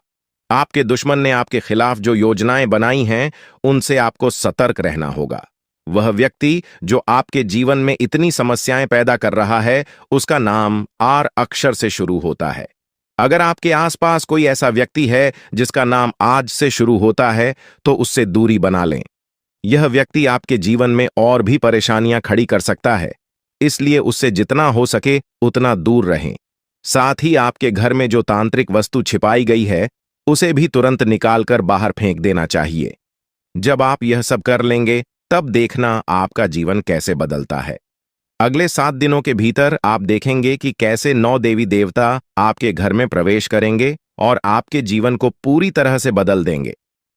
आपके दुश्मन ने आपके खिलाफ जो योजनाएं बनाई हैं, उनसे आपको सतर्क रहना होगा। वह व्यक्ति जो आपके जीवन में इतनी समस्याएं पैदा कर रहा है, उसका नाम आर अक्षर से शुरू होता है। अगर आपके आसपास कोई ऐसा व्यक्ति है जिसका नाम आज से शुरू होता है, तो उससे दूरी बना लें। यह व्यक्ति आपके जीवन में और भी परेशानियां खड़ी कर सकता है, इसलिए उससे जितना हो सके उतना दूर रहें। साथ ही आपके घर में जो तांत्रिक वस्तु छिपाई गई है, उसे भी तुरंत निकालकर बाहर फेंक देना चाहिए। जब आप यह सब कर लेंगे, तब देखना आपका जीवन कैसे बदलता है। अगले 7 दिनों के भीतर आप देखेंगे कि कैसे 9 देवी देवता आपके घर में प्रवेश करेंगे और आपके जीवन को पूरी तरह से बदल देंगे।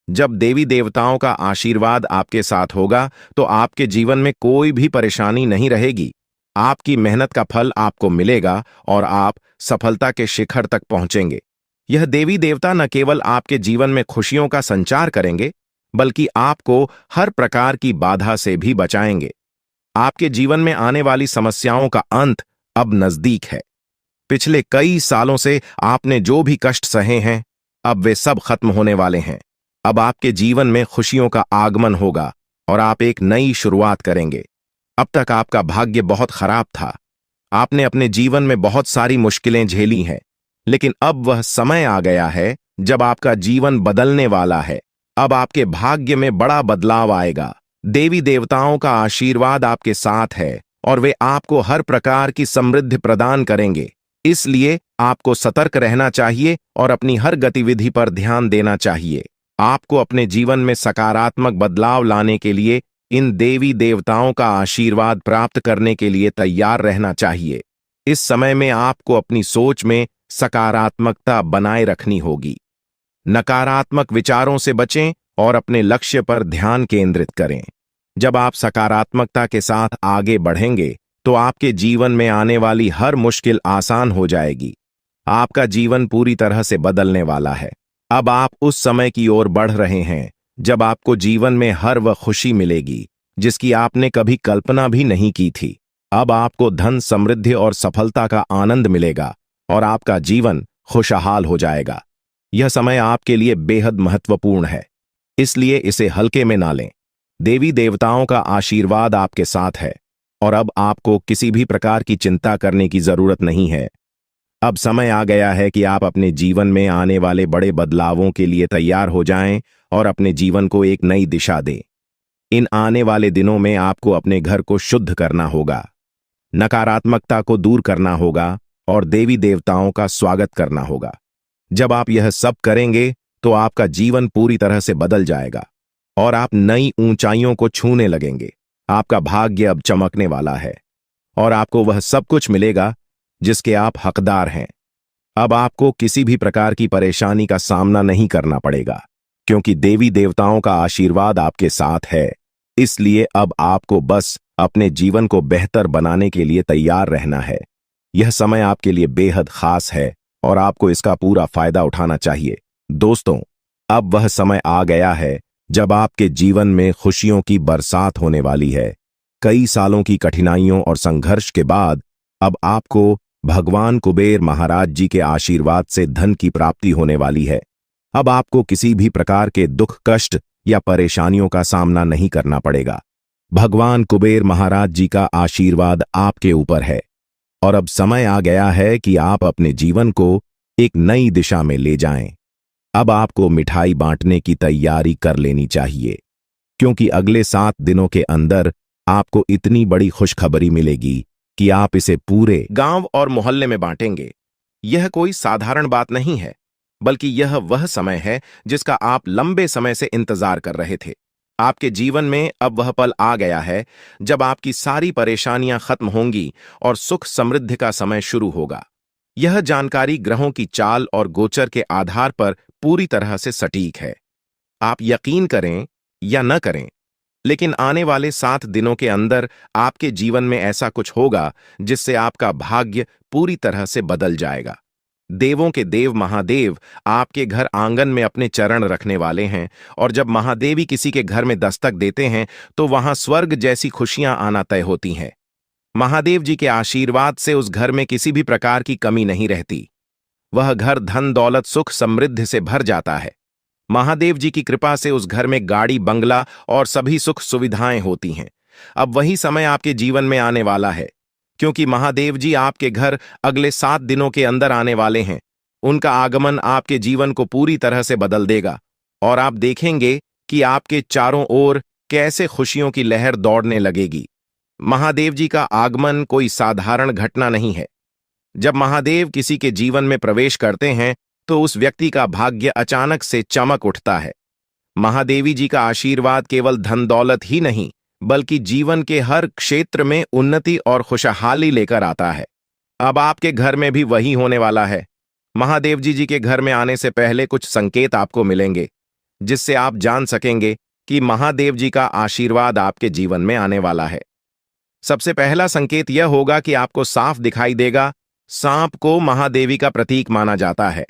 जब देवी देवताओं का आशीर्वाद आपके साथ होगा, तो आपके जीवन में कोई भी परेशानी नहीं रहेगी। आपकी मेहनत का फल आपको मिलेगा और आप सफलता के शिखर तक पहुंचेंगे। यह देवी देवता न केवल आपके जीवन में खुशियों का संचार करेंगे, बल्कि आपको हर प्रकार की बाधा से भी बचाएंगे। आपके जीवन में आने वाली समस्याओं का अंत अब नजदीक है। पिछले कई सालों से आपने जो भी कष्ट सहे हैं, अब वे सब खत्म होने वाले हैं। अब आपके जीवन में खुशियों का आगमन होगा और आप एक नई शुरुआत करेंगे। अब तक आपका भाग्य बहुत खराब था। आपने अपने जीवन में बहुत सारी मुश्किलें झेली हैं, लेकिन अब वह समय आ गया है जब आपका जीवन बदलने वाला है। अब आपके भाग्य में बड़ा बदलाव आएगा। देवी देवताओं का आशीर्वाद आपके साथ है और वे आपको हर प्रकार की समृद्धि प्रदान करेंगे। इसलिए आपको सतर्क रहना चाहिए और अपनी हर गतिविधि पर ध्यान देना चाहिए। आपको अपने जीवन में सकारात्मक बदलाव लाने के लिए इन देवी देवताओं का आशीर्वाद प्राप्त करने के लिए तैयार रहना चाहिए। इस समय में आपको अपनी सोच में सकारात्मकता बनाए रखनी होगी। नकारात्मक विचारों से बचें और अपने लक्ष्य पर ध्यान केंद्रित करें। जब आप सकारात्मकता के साथ आगे बढ़ेंगे, तो आपके जीवन में आने वाली हर मुश्किल आसान हो जाएगी। आपका जीवन पूरी तरह से बदलने वाला है। अब आप उस समय की ओर बढ़ रहे हैं जब आपको जीवन में हर वह खुशी मिलेगी जिसकी आपने कभी कल्पना भी नहीं की थी। अब आपको धन, समृद्धि और सफलता का आनंद मिलेगा और आपका जीवन खुशहाल हो जाएगा। यह समय आपके लिए बेहद महत्वपूर्ण है, इसलिए इसे हल्के में ना लें। देवी देवताओं का आशीर्वाद आपके साथ है और अब आपको किसी भी प्रकार की चिंता करने की जरूरत नहीं है। अब समय आ गया है कि आप अपने जीवन में आने वाले बड़े बदलावों के लिए तैयार हो जाएं और अपने जीवन को एक नई दिशा दें। इन आने वाले दिनों में आपको अपने घर को शुद्ध करना होगा, नकारात्मकता को दूर करना होगा और देवी देवताओं का स्वागत करना होगा। जब आप यह सब करेंगे, तो आपका जीवन पूरी तरह से बदल जाएगा और आप नई ऊंचाइयों को छूने लगेंगे। आपका भाग्य अब चमकने वाला है और आपको वह सब कुछ मिलेगा जिसके आप हकदार हैं। अब आपको किसी भी प्रकार की परेशानी का सामना नहीं करना पड़ेगा, क्योंकि देवी देवताओं का आशीर्वाद आपके साथ है। इसलिए अब आपको बस अपने जीवन को बेहतर बनाने के लिए तैयार रहना है। यह समय आपके लिए बेहद खास है और आपको इसका पूरा फायदा उठाना चाहिए। दोस्तों, अब वह समय आ गया है जब आपके जीवन में खुशियों की बरसात होने वाली है। कई सालों की कठिनाइयों और संघर्ष के बाद अब आपको भगवान कुबेर महाराज जी के आशीर्वाद से धन की प्राप्ति होने वाली है। अब आपको किसी भी प्रकार के दुख, कष्ट या परेशानियों का सामना नहीं करना पड़ेगा। भगवान कुबेर महाराज जी का आशीर्वाद आपके ऊपर है और अब समय आ गया है कि आप अपने जीवन को एक नई दिशा में ले जाएं। अब आपको मिठाई बांटने की तैयारी कर लेनी चाहिए, क्योंकि अगले 7 दिनों के अंदर आपको इतनी बड़ी खुशखबरी मिलेगी कि आप इसे पूरे गांव और मोहल्ले में बांटेंगे। यह कोई साधारण बात नहीं है, बल्कि यह वह समय है जिसका आप लंबे समय से इंतजार कर रहे थे। आपके जीवन में अब वह पल आ गया है जब आपकी सारी परेशानियां खत्म होंगी और सुख समृद्धि का समय शुरू होगा। यह जानकारी ग्रहों की चाल और गोचर के आधार पर पूरी तरह से सटीक है। आप यकीन करें या न करें, लेकिन आने वाले 7 दिनों के अंदर आपके जीवन में ऐसा कुछ होगा जिससे आपका भाग्य पूरी तरह से बदल जाएगा। देवों के देव महादेव आपके घर आंगन में अपने चरण रखने वाले हैं, और जब महादेवी किसी के घर में दस्तक देते हैं तो वहां स्वर्ग जैसी खुशियां आना तय होती हैं। महादेव जी के आशीर्वाद से उस घर में किसी भी प्रकार की कमी नहीं रहती। वह घर धन दौलत सुख समृद्धि से भर जाता है। महादेव जी की कृपा से उस घर में गाड़ी बंगला और सभी सुख सुविधाएं होती हैं। अब वही समय आपके जीवन में आने वाला है, क्योंकि महादेव जी आपके घर अगले 7 दिनों के अंदर आने वाले हैं। उनका आगमन आपके जीवन को पूरी तरह से बदल देगा और आप देखेंगे कि आपके चारों ओर कैसे खुशियों की लहर दौड़ने लगेगी। महादेव जी का आगमन कोई साधारण घटना नहीं है। जब महादेव किसी के जीवन में प्रवेश करते हैं तो उस व्यक्ति का भाग्य अचानक से चमक उठता है। महादेवी जी का आशीर्वाद केवल धन दौलत ही नहीं, बल्कि जीवन के हर क्षेत्र में उन्नति और खुशहाली लेकर आता है। अब आपके घर में भी वही होने वाला है। महादेव जी के घर में आने से पहले कुछ संकेत आपको मिलेंगे, जिससे आप जान सकेंगे कि महादेव जी का आशीर्वाद आपके जीवन में आने वाला है। सबसे पहला संकेत यह होगा कि आपको साफ दिखाई देगा। सांप को महादेवी का प्रतीक माना जाता है,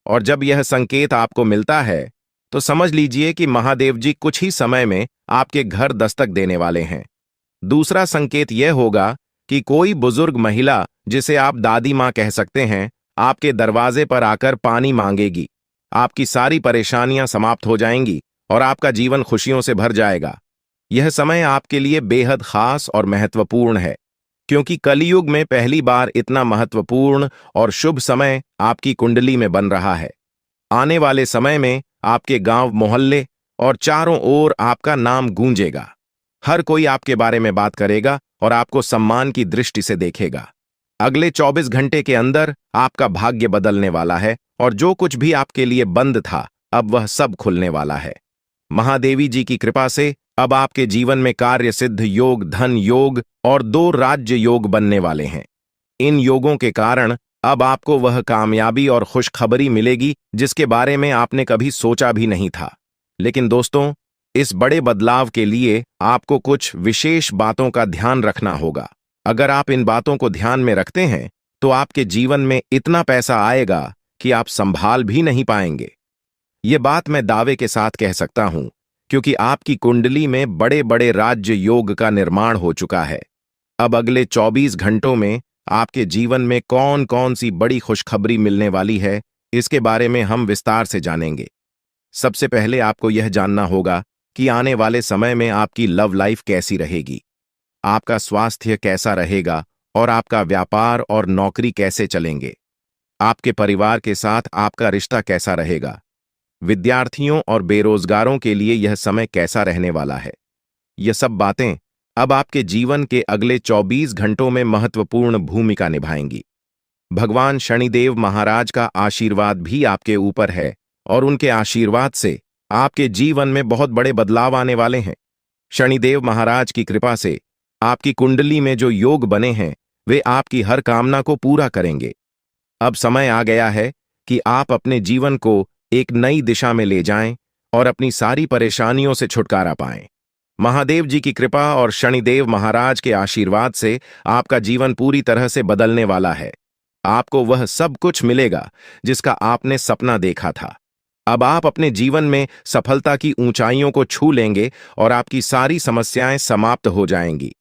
और जब यह संकेत आपको मिलता है तो समझ लीजिए कि महादेव जी कुछ ही समय में आपके घर दस्तक देने वाले हैं। दूसरा संकेत यह होगा कि कोई बुजुर्ग महिला, जिसे आप दादी मां कह सकते हैं, आपके दरवाजे पर आकर पानी मांगेगी। आपकी सारी परेशानियां समाप्त हो जाएंगी और आपका जीवन खुशियों से भर जाएगा। यह समय आपके लिए बेहद खास और महत्वपूर्ण है, क्योंकि कलयुग में पहली बार इतना महत्वपूर्ण और शुभ समय आपकी कुंडली में बन रहा है। आने वाले समय में आपके गांव मोहल्ले और चारों ओर आपका नाम गूंजेगा। हर कोई आपके बारे में बात करेगा और आपको सम्मान की दृष्टि से देखेगा। अगले 24 घंटे के अंदर आपका भाग्य बदलने वाला है, और जो कुछ भी आपके लिए बंद था अब वह सब खुलने वाला है। महादेवी जी की कृपा से अब आपके जीवन में कार्य सिद्ध योग, धन योग और 2 राज्य योग बनने वाले हैं। इन योगों के कारण अब आपको वह कामयाबी और खुशखबरी मिलेगी जिसके बारे में आपने कभी सोचा भी नहीं था। लेकिन दोस्तों, इस बड़े बदलाव के लिए आपको कुछ विशेष बातों का ध्यान रखना होगा। अगर आप इन बातों को ध्यान में रखते हैं तो आपके जीवन में इतना पैसा आएगा कि आप संभाल भी नहीं पाएंगे। ये बात मैं दावे के साथ कह सकता हूं, क्योंकि आपकी कुंडली में बड़े बड़े राज्य योग का निर्माण हो चुका है। अब अगले 24 घंटों में आपके जीवन में कौन कौन सी बड़ी खुशखबरी मिलने वाली है, इसके बारे में हम विस्तार से जानेंगे। सबसे पहले आपको यह जानना होगा कि आने वाले समय में आपकी लव लाइफ कैसी रहेगी, आपका स्वास्थ्य कैसा रहेगा और आपका व्यापार और नौकरी कैसे चलेंगे। आपके परिवार के साथ आपका रिश्ता कैसा रहेगा। विद्यार्थियों और बेरोजगारों के लिए यह समय कैसा रहने वाला है। यह सब बातें अब आपके जीवन के अगले 24 घंटों में महत्वपूर्ण भूमिका निभाएंगी। भगवान शनिदेव महाराज का आशीर्वाद भी आपके ऊपर है, और उनके आशीर्वाद से आपके जीवन में बहुत बड़े बदलाव आने वाले हैं। शनिदेव महाराज की कृपा से आपकी कुंडली में जो योग बने हैं वे आपकी हर कामना को पूरा करेंगे। अब समय आ गया है कि आप अपने जीवन को एक नई दिशा में ले जाएं और अपनी सारी परेशानियों से छुटकारा पाएं। महादेव जी की कृपा और शनिदेव महाराज के आशीर्वाद से आपका जीवन पूरी तरह से बदलने वाला है। आपको वह सब कुछ मिलेगा जिसका आपने सपना देखा था। अब आप अपने जीवन में सफलता की ऊंचाइयों को छू लेंगे और आपकी सारी समस्याएं समाप्त हो जाएंगी।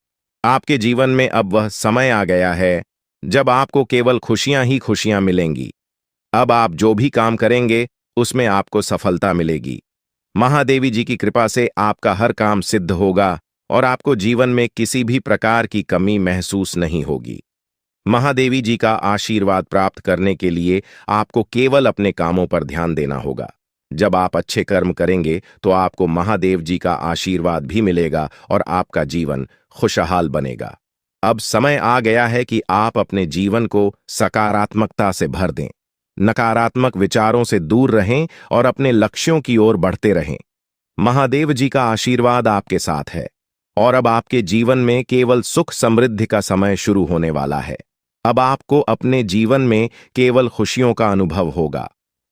आपके जीवन में अब वह समय आ गया है जब आपको केवल खुशियां ही खुशियां मिलेंगी। अब आप जो भी काम करेंगे उसमें आपको सफलता मिलेगी। महादेवी जी की कृपा से आपका हर काम सिद्ध होगा और आपको जीवन में किसी भी प्रकार की कमी महसूस नहीं होगी। महादेवी जी का आशीर्वाद प्राप्त करने के लिए आपको केवल अपने कामों पर ध्यान देना होगा। जब आप अच्छे कर्म करेंगे तो आपको महादेव जी का आशीर्वाद भी मिलेगा और आपका जीवन खुशहाल बनेगा। अब समय आ गया है कि आप अपने जीवन को सकारात्मकता से भर दें। नकारात्मक विचारों से दूर रहें और अपने लक्ष्यों की ओर बढ़ते रहें। महादेव जी का आशीर्वाद आपके साथ है और अब आपके जीवन में केवल सुख समृद्धि का समय शुरू होने वाला है। अब आपको अपने जीवन में केवल खुशियों का अनुभव होगा।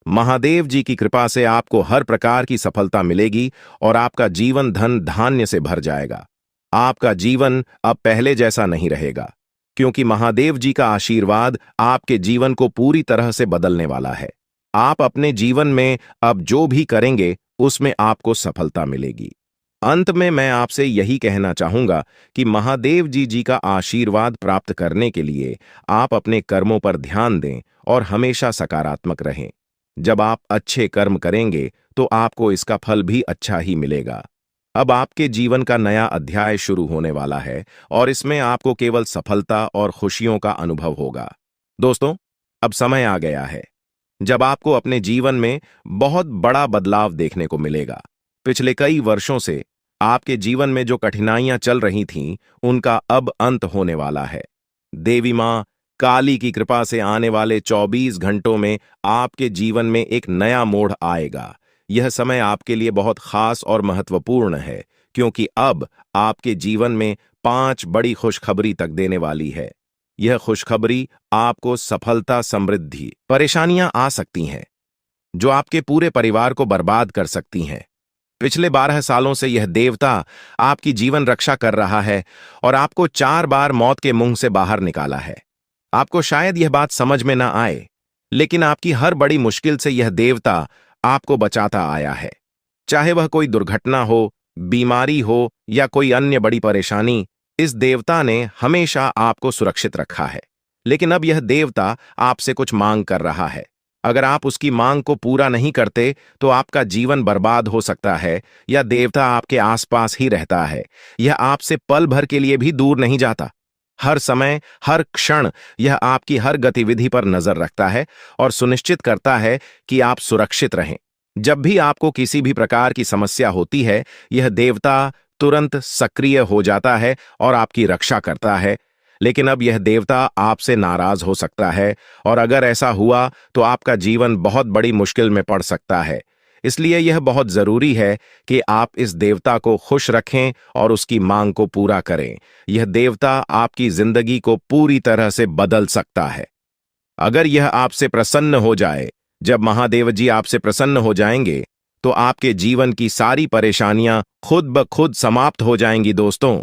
महादेव जी की कृपा से आपको हर प्रकार की सफलता मिलेगी और आपका जीवन धन धान्य से भर जाएगा। आपका जीवन अब पहले जैसा नहीं रहेगा, क्योंकि महादेव जी का आशीर्वाद आपके जीवन को पूरी तरह से बदलने वाला है। आप अपने जीवन में अब जो भी करेंगे उसमें आपको सफलता मिलेगी। अंत में मैं आपसे यही कहना चाहूंगा कि महादेव जी का आशीर्वाद प्राप्त करने के लिए आप अपने कर्मों पर ध्यान दें और हमेशा सकारात्मक रहें। जब आप अच्छे कर्म करेंगे तो आपको इसका फल भी अच्छा ही मिलेगा। अब आपके जीवन का नया अध्याय शुरू होने वाला है और इसमें आपको केवल सफलता और खुशियों का अनुभव होगा। दोस्तों, अब समय आ गया है जब आपको अपने जीवन में बहुत बड़ा बदलाव देखने को मिलेगा। पिछले कई वर्षों से आपके जीवन में जो कठिनाइयां चल रही थीं, उनका अब अंत होने वाला है। देवी मां काली की कृपा से आने वाले 24 घंटों में आपके जीवन में एक नया मोड़ आएगा। यह समय आपके लिए बहुत खास और महत्वपूर्ण है, क्योंकि अब आपके जीवन में 5 बड़ी खुशखबरी तक देने वाली है। यह खुशखबरी आपको सफलता, समृद्धि, परेशानियां आ सकती हैं जो आपके पूरे परिवार को बर्बाद कर सकती हैं। पिछले 12 सालों से यह देवता आपकी जीवन रक्षा कर रहा है और आपको 4 बार मौत के मुंह से बाहर निकाला है। आपको शायद यह बात समझ में ना आए, लेकिन आपकी हर बड़ी मुश्किल से यह देवता आपको बचाता आया है। चाहे वह कोई दुर्घटना हो, बीमारी हो या कोई अन्य बड़ी परेशानी, इस देवता ने हमेशा आपको सुरक्षित रखा है। लेकिन अब यह देवता आपसे कुछ मांग कर रहा है। अगर आप उसकी मांग को पूरा नहीं करते तो आपका जीवन बर्बाद हो सकता है, या देवता आपके आसपास ही रहता है। यह आपसे पल भर के लिए भी दूर नहीं जाता। हर समय, हर क्षण यह आपकी हर गतिविधि पर नजर रखता है और सुनिश्चित करता है कि आप सुरक्षित रहें। जब भी आपको किसी भी प्रकार की समस्या होती है, यह देवता तुरंत सक्रिय हो जाता है और आपकी रक्षा करता है। लेकिन अब यह देवता आपसे नाराज हो सकता है, और अगर ऐसा हुआ तो आपका जीवन बहुत बड़ी मुश्किल में पड़ सकता है। इसलिए यह बहुत जरूरी है कि आप इस देवता को खुश रखें और उसकी मांग को पूरा करें। यह देवता आपकी जिंदगी को पूरी तरह से बदल सकता है। अगर यह आपसे प्रसन्न हो जाए, जब महादेव जी आपसे प्रसन्न हो जाएंगे, तो आपके जीवन की सारी परेशानियां खुद ब खुद समाप्त हो जाएंगी। दोस्तों,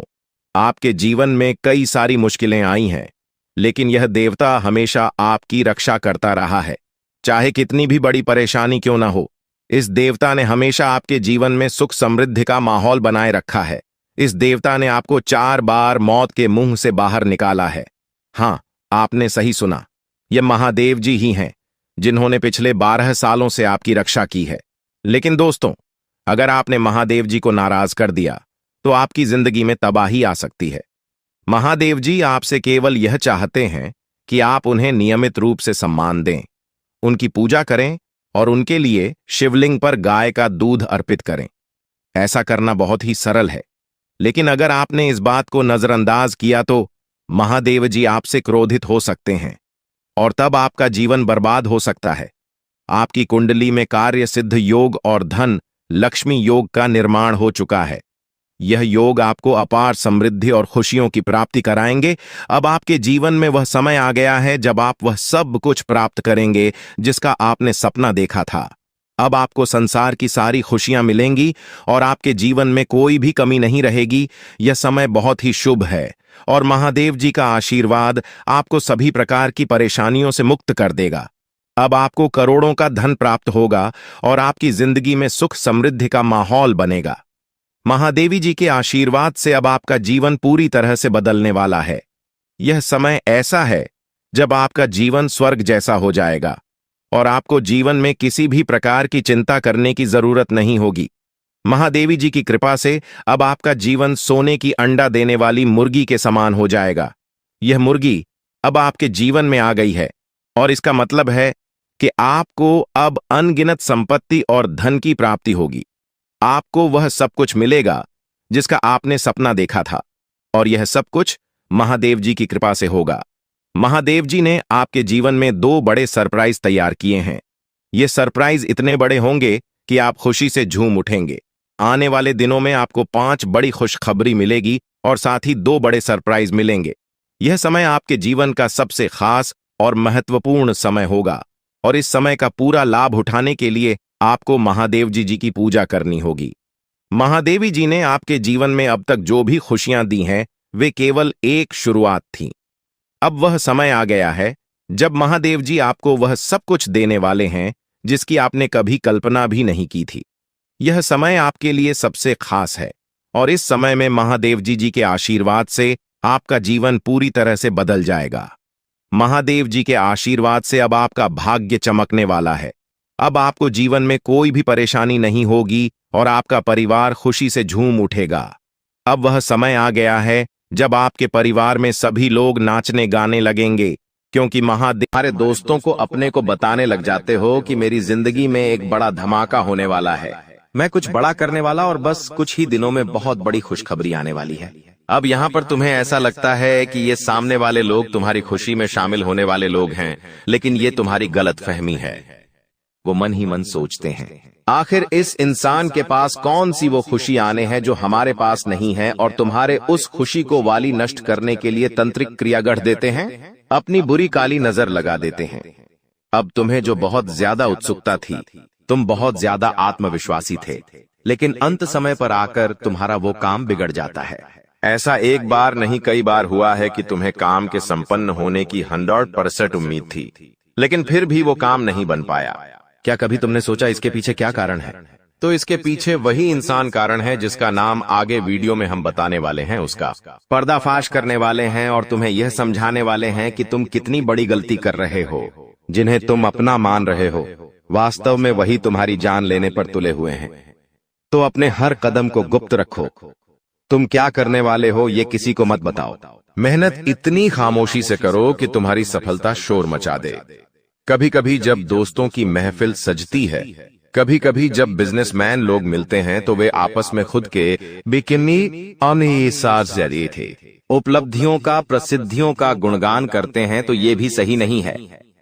आपके जीवन में कई सारी मुश्किलें आई हैं, लेकिन यह देवता हमेशा आपकी रक्षा करता रहा है। चाहे कितनी भी बड़ी परेशानी क्यों ना हो, इस देवता ने हमेशा आपके जीवन में सुख समृद्धि का माहौल बनाए रखा है। इस देवता ने आपको 4 बार मौत के मुंह से बाहर निकाला है। हां, आपने सही सुना, यह महादेव जी ही हैं जिन्होंने पिछले 12 सालों से आपकी रक्षा की है। लेकिन दोस्तों, अगर आपने महादेव जी को नाराज कर दिया तो आपकी जिंदगी में तबाही आ सकती है। महादेव जी आपसे केवल यह चाहते हैं कि आप उन्हें नियमित रूप से सम्मान दें, उनकी पूजा करें और उनके लिए शिवलिंग पर गाय का दूध अर्पित करें। ऐसा करना बहुत ही सरल है, लेकिन अगर आपने इस बात को नजरअंदाज किया तो महादेव जी आपसे क्रोधित हो सकते हैं और तब आपका जीवन बर्बाद हो सकता है। आपकी कुंडली में कार्य सिद्ध योग और धन लक्ष्मी योग का निर्माण हो चुका है। यह योग आपको अपार समृद्धि और खुशियों की प्राप्ति कराएंगे। अब आपके जीवन में वह समय आ गया है जब आप वह सब कुछ प्राप्त करेंगे जिसका आपने सपना देखा था। अब आपको संसार की सारी खुशियां मिलेंगी और आपके जीवन में कोई भी कमी नहीं रहेगी। यह समय बहुत ही शुभ है और महादेव जी का आशीर्वाद आपको सभी प्रकार की परेशानियों से मुक्त कर देगा। अब आपको करोड़ों का धन प्राप्त होगा और आपकी जिंदगी में सुख समृद्धि का माहौल बनेगा। महादेवी जी के आशीर्वाद से अब आपका जीवन पूरी तरह से बदलने वाला है। यह समय ऐसा है जब आपका जीवन स्वर्ग जैसा हो जाएगा और आपको जीवन में किसी भी प्रकार की चिंता करने की जरूरत नहीं होगी। महादेवी जी की कृपा से अब आपका जीवन सोने की अंडा देने वाली मुर्गी के समान हो जाएगा। यह मुर्गी अब आपके जीवन में आ गई है और इसका मतलब है कि आपको अब अनगिनत संपत्ति और धन की प्राप्ति होगी। आपको वह सब कुछ मिलेगा जिसका आपने सपना देखा था, और यह सब कुछ महादेव जी की कृपा से होगा। महादेव जी ने आपके जीवन में 2 बड़े सरप्राइज तैयार किए हैं। ये सरप्राइज इतने बड़े होंगे कि आप खुशी से झूम उठेंगे। आने वाले दिनों में आपको 5 बड़ी खुशखबरी मिलेगी और साथ ही 2 बड़े सरप्राइज मिलेंगे। यह समय आपके जीवन का सबसे खास और महत्वपूर्ण समय होगा, और इस समय का पूरा लाभ उठाने के लिए आपको महादेव जी की पूजा करनी होगी। महादेवी जी ने आपके जीवन में अब तक जो भी खुशियां दी हैं, वे केवल एक शुरुआत थी। अब वह समय आ गया है जब महादेव जी आपको वह सब कुछ देने वाले हैं जिसकी आपने कभी कल्पना भी नहीं की थी। यह समय आपके लिए सबसे खास है, और इस समय में महादेव जी के आशीर्वाद से आपका जीवन पूरी तरह से बदल जाएगा। महादेव जी के आशीर्वाद से अब आपका भाग्य चमकने वाला है। अब आपको जीवन में कोई भी परेशानी नहीं होगी और आपका परिवार खुशी से झूम उठेगा। अब वह समय आ गया है जब आपके परिवार में सभी लोग नाचने गाने लगेंगे, क्योंकि महादेव हमारे दोस्तों को अपने को बताने लग जाते हो कि मेरी जिंदगी में एक बड़ा धमाका होने वाला है, मैं कुछ बड़ा करने वाला, और बस कुछ ही दिनों में बहुत बड़ी खुशखबरी आने वाली है। अब यहाँ पर तुम्हें ऐसा लगता है कि ये सामने वाले लोग तुम्हारी खुशी में शामिल होने वाले लोग हैं, लेकिन ये तुम्हारी गलतफहमी है। वो मन ही मन सोचते हैं, आखिर इस इंसान के पास कौन सी वो खुशी आने हैं जो हमारे पास नहीं है, और तुम्हारे उस खुशी को वाली नष्ट करने के लिए तंत्रिक क्रिया गढ़ देते हैं, अपनी बुरी काली नजर लगा देते हैं। अब तुम्हें जो बहुत ज्यादा उत्सुकता थी, तुम बहुत ज्यादा आत्मविश्वासी थे, लेकिन अंत समय पर आकर तुम्हारा वो काम बिगड़ जाता है। ऐसा एक बार नहीं कई बार हुआ है कि तुम्हें काम के संपन्न होने की 100% उम्मीद थी, लेकिन फिर भी वो काम नहीं बन पाया। क्या कभी तुमने सोचा इसके पीछे क्या कारण है? तो इसके पीछे वही इंसान कारण है जिसका नाम आगे वीडियो में हम बताने वाले हैं। उसका पर्दाफाश करने वाले हैं और तुम्हें यह समझाने वाले हैं कि तुम कितनी बड़ी गलती कर रहे हो। जिन्हें तुम अपना मान रहे हो, वास्तव में वही तुम्हारी जान लेने पर तुले हुए हैं। तो अपने हर कदम को गुप्त रखो। तुम क्या करने वाले हो ये किसी को मत बताओ। मेहनत इतनी खामोशी से करो कि तुम्हारी सफलता शोर मचा दे। कभी कभी जब दोस्तों की महफिल सजती है, कभी कभी जब बिजनेसमैन लोग मिलते हैं, तो वे आपस में खुद के बिकिनी जरिए थे उपलब्धियों का, प्रसिद्धियों का गुणगान करते हैं, तो ये भी सही नहीं है।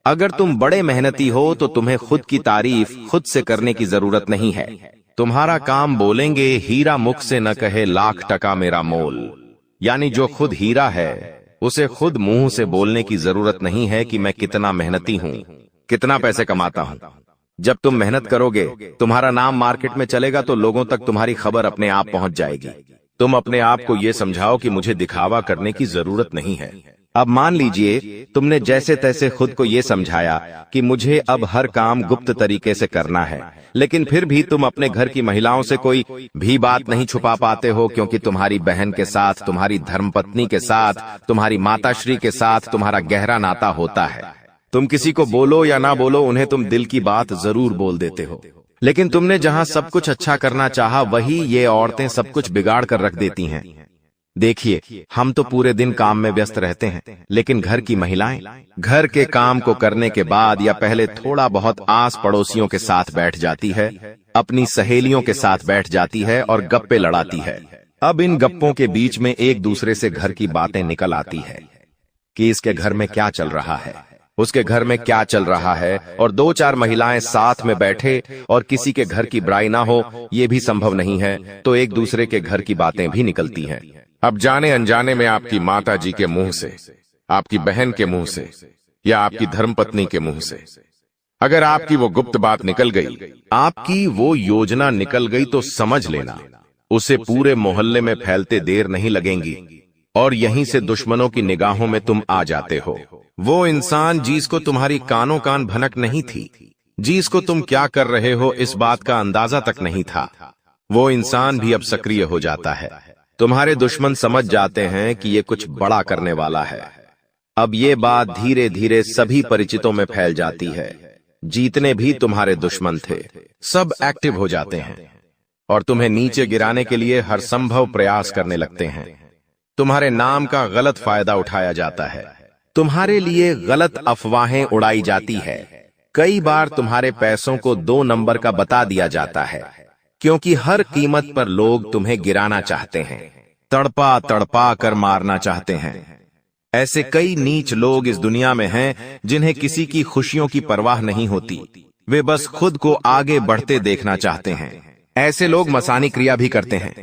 अगर तुम बड़े मेहनती हो तो तुम्हें खुद की तारीफ खुद से करने की जरूरत नहीं है। तुम्हारा काम बोलेंगे, हीरा मुख से न कहे लाख टका मेरा मोल। यानी जो खुद हीरा है उसे खुद मुंह से बोलने की जरूरत नहीं है कि मैं कितना मेहनती हूँ, कितना पैसे कमाता हूँ। जब तुम मेहनत करोगे, तुम्हारा नाम मार्केट में चलेगा, तो लोगों तक तुम्हारी खबर अपने आप पहुंच जाएगी। तुम अपने आप को ये समझाओ कि मुझे दिखावा करने की जरूरत नहीं है। अब मान लीजिए तुमने जैसे तैसे खुद को ये समझाया कि मुझे अब हर काम गुप्त तरीके से करना है, लेकिन फिर भी तुम अपने घर की महिलाओं से कोई भी बात नहीं छुपा पाते हो, क्योंकि तुम्हारी बहन के साथ, तुम्हारी धर्मपत्नी के साथ, तुम्हारी माताश्री के साथ तुम्हारा गहरा नाता होता है। तुम किसी को बोलो या ना बोलो, उन्हें तुम दिल की बात जरूर बोल देते हो। लेकिन तुमने जहां सब कुछ अच्छा करना चाहा, वही ये औरतें सब कुछ बिगाड़ कर रख देती हैं। देखिए, हम तो पूरे दिन काम में व्यस्त रहते हैं, लेकिन घर की महिलाएं घर के काम को करने के बाद या पहले थोड़ा बहुत आस पड़ोसियों के साथ बैठ जाती है, अपनी सहेलियों के साथ बैठ जाती है और गप्पे लड़ाती है। अब इन गप्पों के बीच में एक दूसरे से घर की बातें निकल आती है कि इसके घर में क्या चल रहा है, उसके घर में क्या चल रहा है, और 2-4 महिलाएं साथ में बैठे और किसी के घर की बुराई ना हो, ये भी संभव नहीं है, तो एक दूसरे के घर की बातें भी निकलती हैं। अब जाने अनजाने में आपकी माता जी के मुंह से, आपकी बहन के मुंह से या आपकी धर्मपत्नी के मुंह से अगर आपकी वो गुप्त बात निकल गई, आपकी वो योजना निकल गई, तो समझ लेना उसे पूरे मोहल्ले में फैलते देर नहीं लगेंगी, और यहीं से दुश्मनों की निगाहों में तुम आ जाते हो। वो इंसान जिसको तुम्हारी कानों कान भनक नहीं थी, जिसको तुम क्या कर रहे हो इस बात का अंदाजा तक नहीं था, वो इंसान भी अब सक्रिय हो जाता है। तुम्हारे दुश्मन समझ जाते हैं कि ये कुछ बड़ा करने वाला है। अब ये बात धीरे धीरे सभी परिचितों में फैल जाती है। जितने भी तुम्हारे दुश्मन थे, सब एक्टिव हो जाते हैं और तुम्हें नीचे गिराने के लिए हर संभव प्रयास करने लगते हैं। तुम्हारे नाम का गलत फायदा उठाया जाता है, तुम्हारे लिए गलत अफवाहें उड़ाई जाती है। कई बार तुम्हारे पैसों को 2 नंबर का बता दिया जाता है, क्योंकि हर कीमत पर लोग तुम्हें गिराना चाहते हैं, तड़पा तड़पा कर मारना चाहते हैं। ऐसे कई नीच लोग इस दुनिया में हैं जिन्हें किसी की खुशियों की परवाह नहीं होती, वे बस खुद को आगे बढ़ते देखना चाहते हैं। ऐसे लोग मसानी क्रिया भी करते हैं।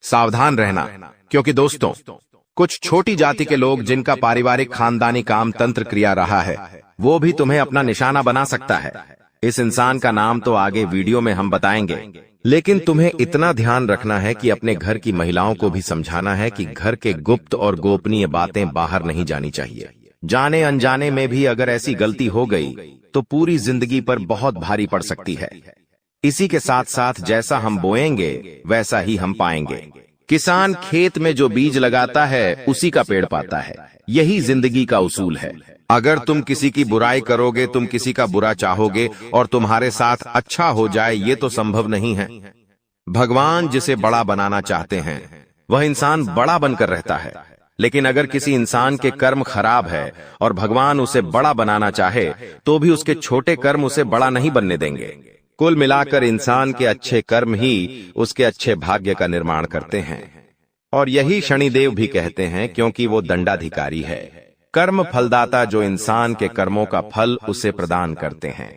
सावधान रहना, क्योंकि दोस्तों, कुछ छोटी जाति के लोग जिनका पारिवारिक खानदानी काम तंत्र क्रिया रहा है, वो भी तुम्हें अपना निशाना बना सकता है। इस इंसान का नाम तो आगे वीडियो में हम बताएंगे, लेकिन तुम्हें इतना ध्यान रखना है कि अपने घर की महिलाओं को भी समझाना है कि घर के गुप्त और गोपनीय बातें बाहर नहीं जानी चाहिए। जाने अनजाने में भी अगर ऐसी गलती हो गई तो पूरी जिंदगी पर बहुत भारी पड़ सकती है। इसी के साथ साथ जैसा हम बोएंगे वैसा ही हम पाएंगे। किसान खेत में जो बीज लगाता है उसी का पेड़ पाता है, यही जिंदगी का उसूल है। अगर तुम किसी की बुराई करोगे, तुम किसी का बुरा चाहोगे और तुम्हारे साथ अच्छा हो जाए, ये तो संभव नहीं है। भगवान जिसे बड़ा बनाना चाहते हैं वह इंसान बड़ा बनकर रहता है, लेकिन अगर किसी इंसान के कर्म खराब है और भगवान उसे बड़ा बनाना चाहे तो भी उसके छोटे कर्म उसे बड़ा नहीं बनने देंगे। कुल मिलाकर इंसान के अच्छे कर्म ही उसके अच्छे भाग्य का निर्माण करते हैं, और यही शनिदेव भी कहते हैं, क्योंकि वो दंडाधिकारी है, कर्म फलदाता, जो इंसान के कर्मों का फल उसे प्रदान करते हैं।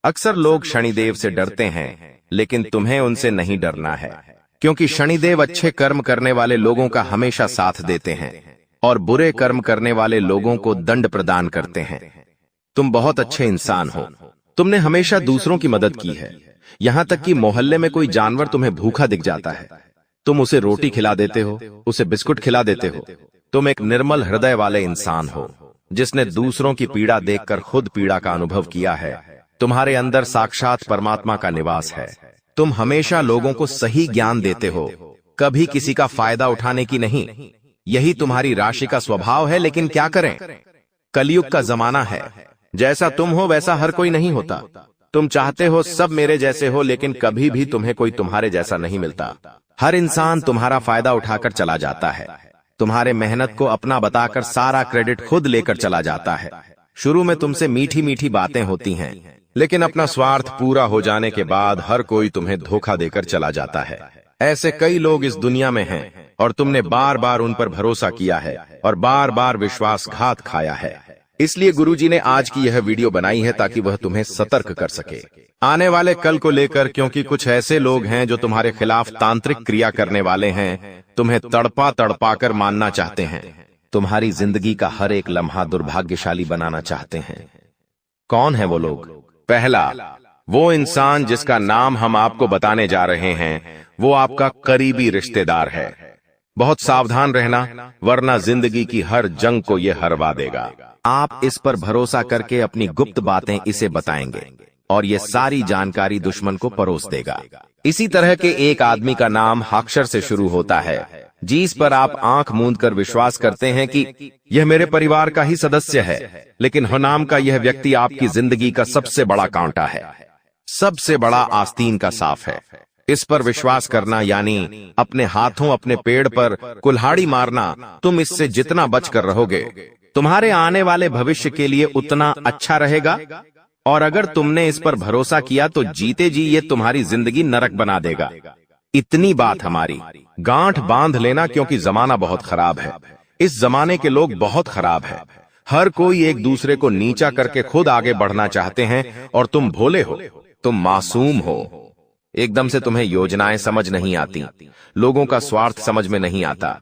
अक्सर लोग शनिदेव से डरते हैं, लेकिन तुम्हें उनसे नहीं डरना है, क्योंकि शनिदेव अच्छे कर्म करने वाले लोगों का हमेशा साथ देते हैं और बुरे कर्म करने वाले लोगों को दंड प्रदान करते हैं। तुम बहुत अच्छे इंसान हो, तुमने हमेशा दूसरों की मदद की है। यहां तक कि मोहल्ले में कोई जानवर तुम्हें भूखा दिख जाता है, तुम उसे रोटी खिला देते हो, उसे बिस्कुट खिला देते हो। तुम एक निर्मल हृदय वाले इंसान हो, जिसने दूसरों की पीड़ा देखकर खुद पीड़ा का अनुभव किया है। तुम्हारे अंदर साक्षात परमात्मा का निवास है। तुम हमेशा लोगों को सही ज्ञान देते हो, कभी किसी का फायदा उठाने की नहीं। यही तुम्हारी राशि का स्वभाव है, लेकिन क्या करें, कलयुग का जमाना है। जैसा तुम हो वैसा हर कोई नहीं होता। तुम चाहते हो सब मेरे जैसे हो, लेकिन कभी भी तुम्हें कोई तुम्हारे जैसा नहीं मिलता। हर इंसान तुम्हारा फायदा उठाकर चला जाता है, तुम्हारे मेहनत को अपना बताकर सारा क्रेडिट खुद लेकर चला जाता है। शुरू में तुमसे मीठी मीठी बातें होती हैं, लेकिन अपना स्वार्थ पूरा हो जाने के बाद हर कोई तुम्हें धोखा देकर चला जाता है। ऐसे कई लोग इस दुनिया में हैं और तुमने बार बार उन पर भरोसा किया है और बार बार विश्वासघात खाया है। इसलिए गुरुजी ने आज की यह वीडियो बनाई है ताकि वह तुम्हें सतर्क कर सके आने वाले कल को लेकर, क्योंकि कुछ ऐसे लोग हैं जो तुम्हारे खिलाफ तांत्रिक क्रिया करने वाले हैं, तुम्हें तड़पा तड़पा कर मानना चाहते हैं, तुम्हारी जिंदगी का हर एक लम्हा दुर्भाग्यशाली बनाना चाहते हैं। कौन है वो लोग? पहला, वो इंसान जिसका नाम हम आपको बताने जा रहे हैं, वो आपका करीबी रिश्तेदार है। बहुत सावधान रहना, वरना जिंदगी की हर जंग को ये हरवा देगा। आप इस पर भरोसा करके अपनी गुप्त बातें इसे बताएंगे और ये सारी जानकारी दुश्मन को परोस देगा। इसी तरह के एक आदमी का नाम अक्षर से शुरू होता है, जिस पर आप आंख मूंद कर विश्वास करते हैं कि यह मेरे परिवार का ही सदस्य है, लेकिन नाम का यह व्यक्ति आपकी जिंदगी का सबसे बड़ा कांटा है, सबसे बड़ा आस्तीन का साफ है। इस पर विश्वास करना यानी अपने हाथों अपने पेड़ पर कुल्हाड़ी मारना। तुम इससे जितना बचकर रहोगे, तुम्हारे आने वाले भविष्य के लिए उतना अच्छा रहेगा, और अगर तुमने इस पर भरोसा किया तो जीते जी ये तुम्हारी जिंदगी नरक बना देगा। इतनी बात हमारी, गांठ बांध लेना, क्योंकि जमाना बहुत खराब है। इस जमाने के लोग बहुत खराब है। हर कोई एक दूसरे को नीचा करके खुद आगे बढ़ना चाहते हैं, और तुम भोले हो, तुम मासूम हो। एकदम से तुम्हें योजनाएं समझ नहीं आती, लोगों का स्वार्थ समझ में नहीं आता।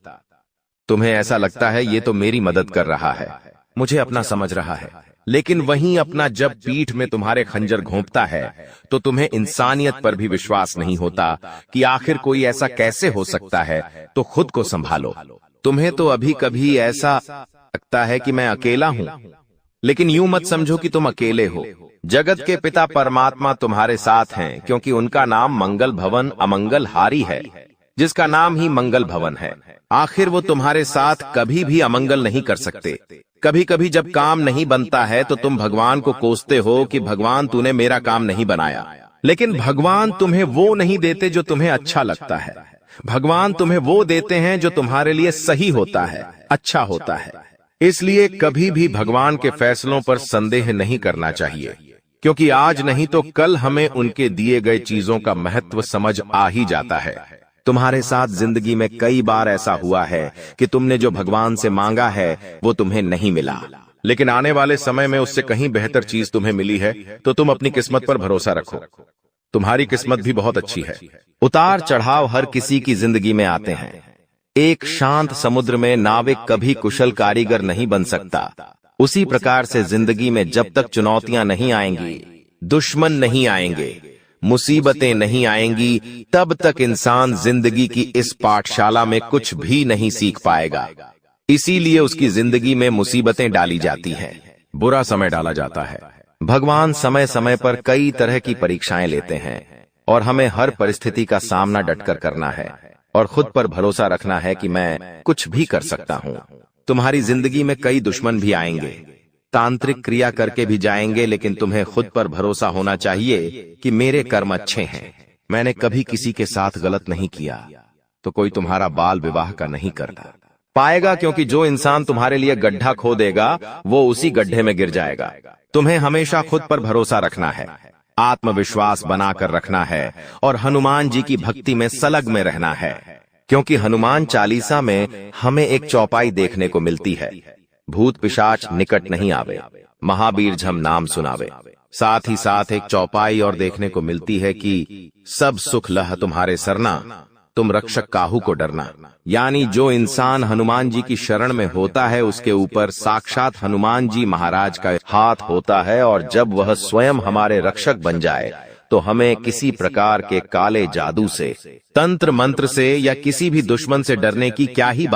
तुम्हें ऐसा लगता है ये तो मेरी मदद कर रहा है, मुझे अपना समझ रहा है, लेकिन वहीं अपना जब पीठ में तुम्हारे खंजर घोंपता है तो तुम्हें इंसानियत पर भी विश्वास नहीं होता कि आखिर कोई ऐसा कैसे हो सकता है। तो खुद को संभालो। तुम्हें तो अभी कभी ऐसा लगता है कि मैं अकेला हूं, लेकिन यूं मत समझो कि तुम अकेले हो। जगत के पिता परमात्मा तुम्हारे साथ हैं, क्योंकि उनका नाम मंगल भवन अमंगल हारी है, जिसका नाम ही मंगल भवन है। आखिर वो तुम्हारे साथ कभी भी अमंगल नहीं कर सकते। कभी कभी जब काम नहीं बनता है तो तुम भगवान को कोसते हो कि भगवान तूने मेरा काम नहीं बनाया, लेकिन भगवान तुम्हें वो नहीं देते जो तुम्हें अच्छा लगता है। भगवान तुम्हें वो देते हैं जो तुम्हारे लिए सही होता है, अच्छा होता है। इसलिए कभी भी भगवान के फैसलों पर संदेह नहीं करना चाहिए, क्योंकि आज नहीं तो कल हमें उनके दिए गए चीजों का महत्व समझ आ ही जाता है। तुम्हारे साथ जिंदगी में कई बार ऐसा हुआ है कि तुमने जो भगवान से मांगा है वो तुम्हें नहीं मिला, लेकिन आने वाले समय में उससे कहीं बेहतर चीज तुम्हें मिली है, तो तुम अपनी किस्मत पर भरोसा रखो। तुम्हारी किस्मत भी बहुत अच्छी है। उतार चढ़ाव हर किसी की जिंदगी में आते हैं। एक शांत समुद्र में नाविक कभी कुशल कारीगर नहीं बन सकता। उसी प्रकार से जिंदगी में जब तक चुनौतियां नहीं आएंगी, दुश्मन नहीं आएंगे, मुसीबतें नहीं आएंगी, तब तक इंसान जिंदगी की इस पाठशाला में कुछ भी नहीं सीख पाएगा। इसीलिए उसकी जिंदगी में मुसीबतें डाली जाती हैं, बुरा समय डाला जाता है। भगवान समय समय पर कई तरह की परीक्षाएं लेते हैं और हमें हर परिस्थिति का सामना डटकर करना है और खुद पर भरोसा रखना है कि मैं कुछ भी कर सकता हूं। तुम्हारी जिंदगी में कई दुश्मन भी आएंगे, तांत्रिक क्रिया करके भी जाएंगे, लेकिन तुम्हें खुद पर भरोसा होना चाहिए कि मेरे कर्म अच्छे हैं, मैंने कभी किसी के साथ गलत नहीं किया, तो कोई तुम्हारा बाल विवाह का नहीं करता पाएगा, क्योंकि जो इंसान तुम्हारे लिए गड्ढा खोदेगा वो उसी गड्ढे में गिर जाएगा। तुम्हें हमेशा खुद पर भरोसा रखना है, आत्मविश्वास बनाकर रखना है और हनुमान जी की भक्ति में सलग में रहना है, क्योंकि हनुमान चालीसा में हमें एक चौपाई देखने को मिलती है, भूत पिशाच निकट नहीं आवे, महावीर झम नाम सुनावे। साथ ही साथ एक चौपाई और देखने को मिलती है कि सब सुख लह तुम्हारे सरना, तुम रक्षक काहू को डरना। यानी जो इंसान हनुमान जी की शरण में होता है उसके ऊपर साक्षात हनुमान जी महाराज का हाथ होता है, और जब वह स्वयं हमारे रक्षक बन जाए तो हमें किसी प्रकार के काले जादू से, तंत्र मंत्र से या किसी भी दुश्मन से डरने की क्या ही बात।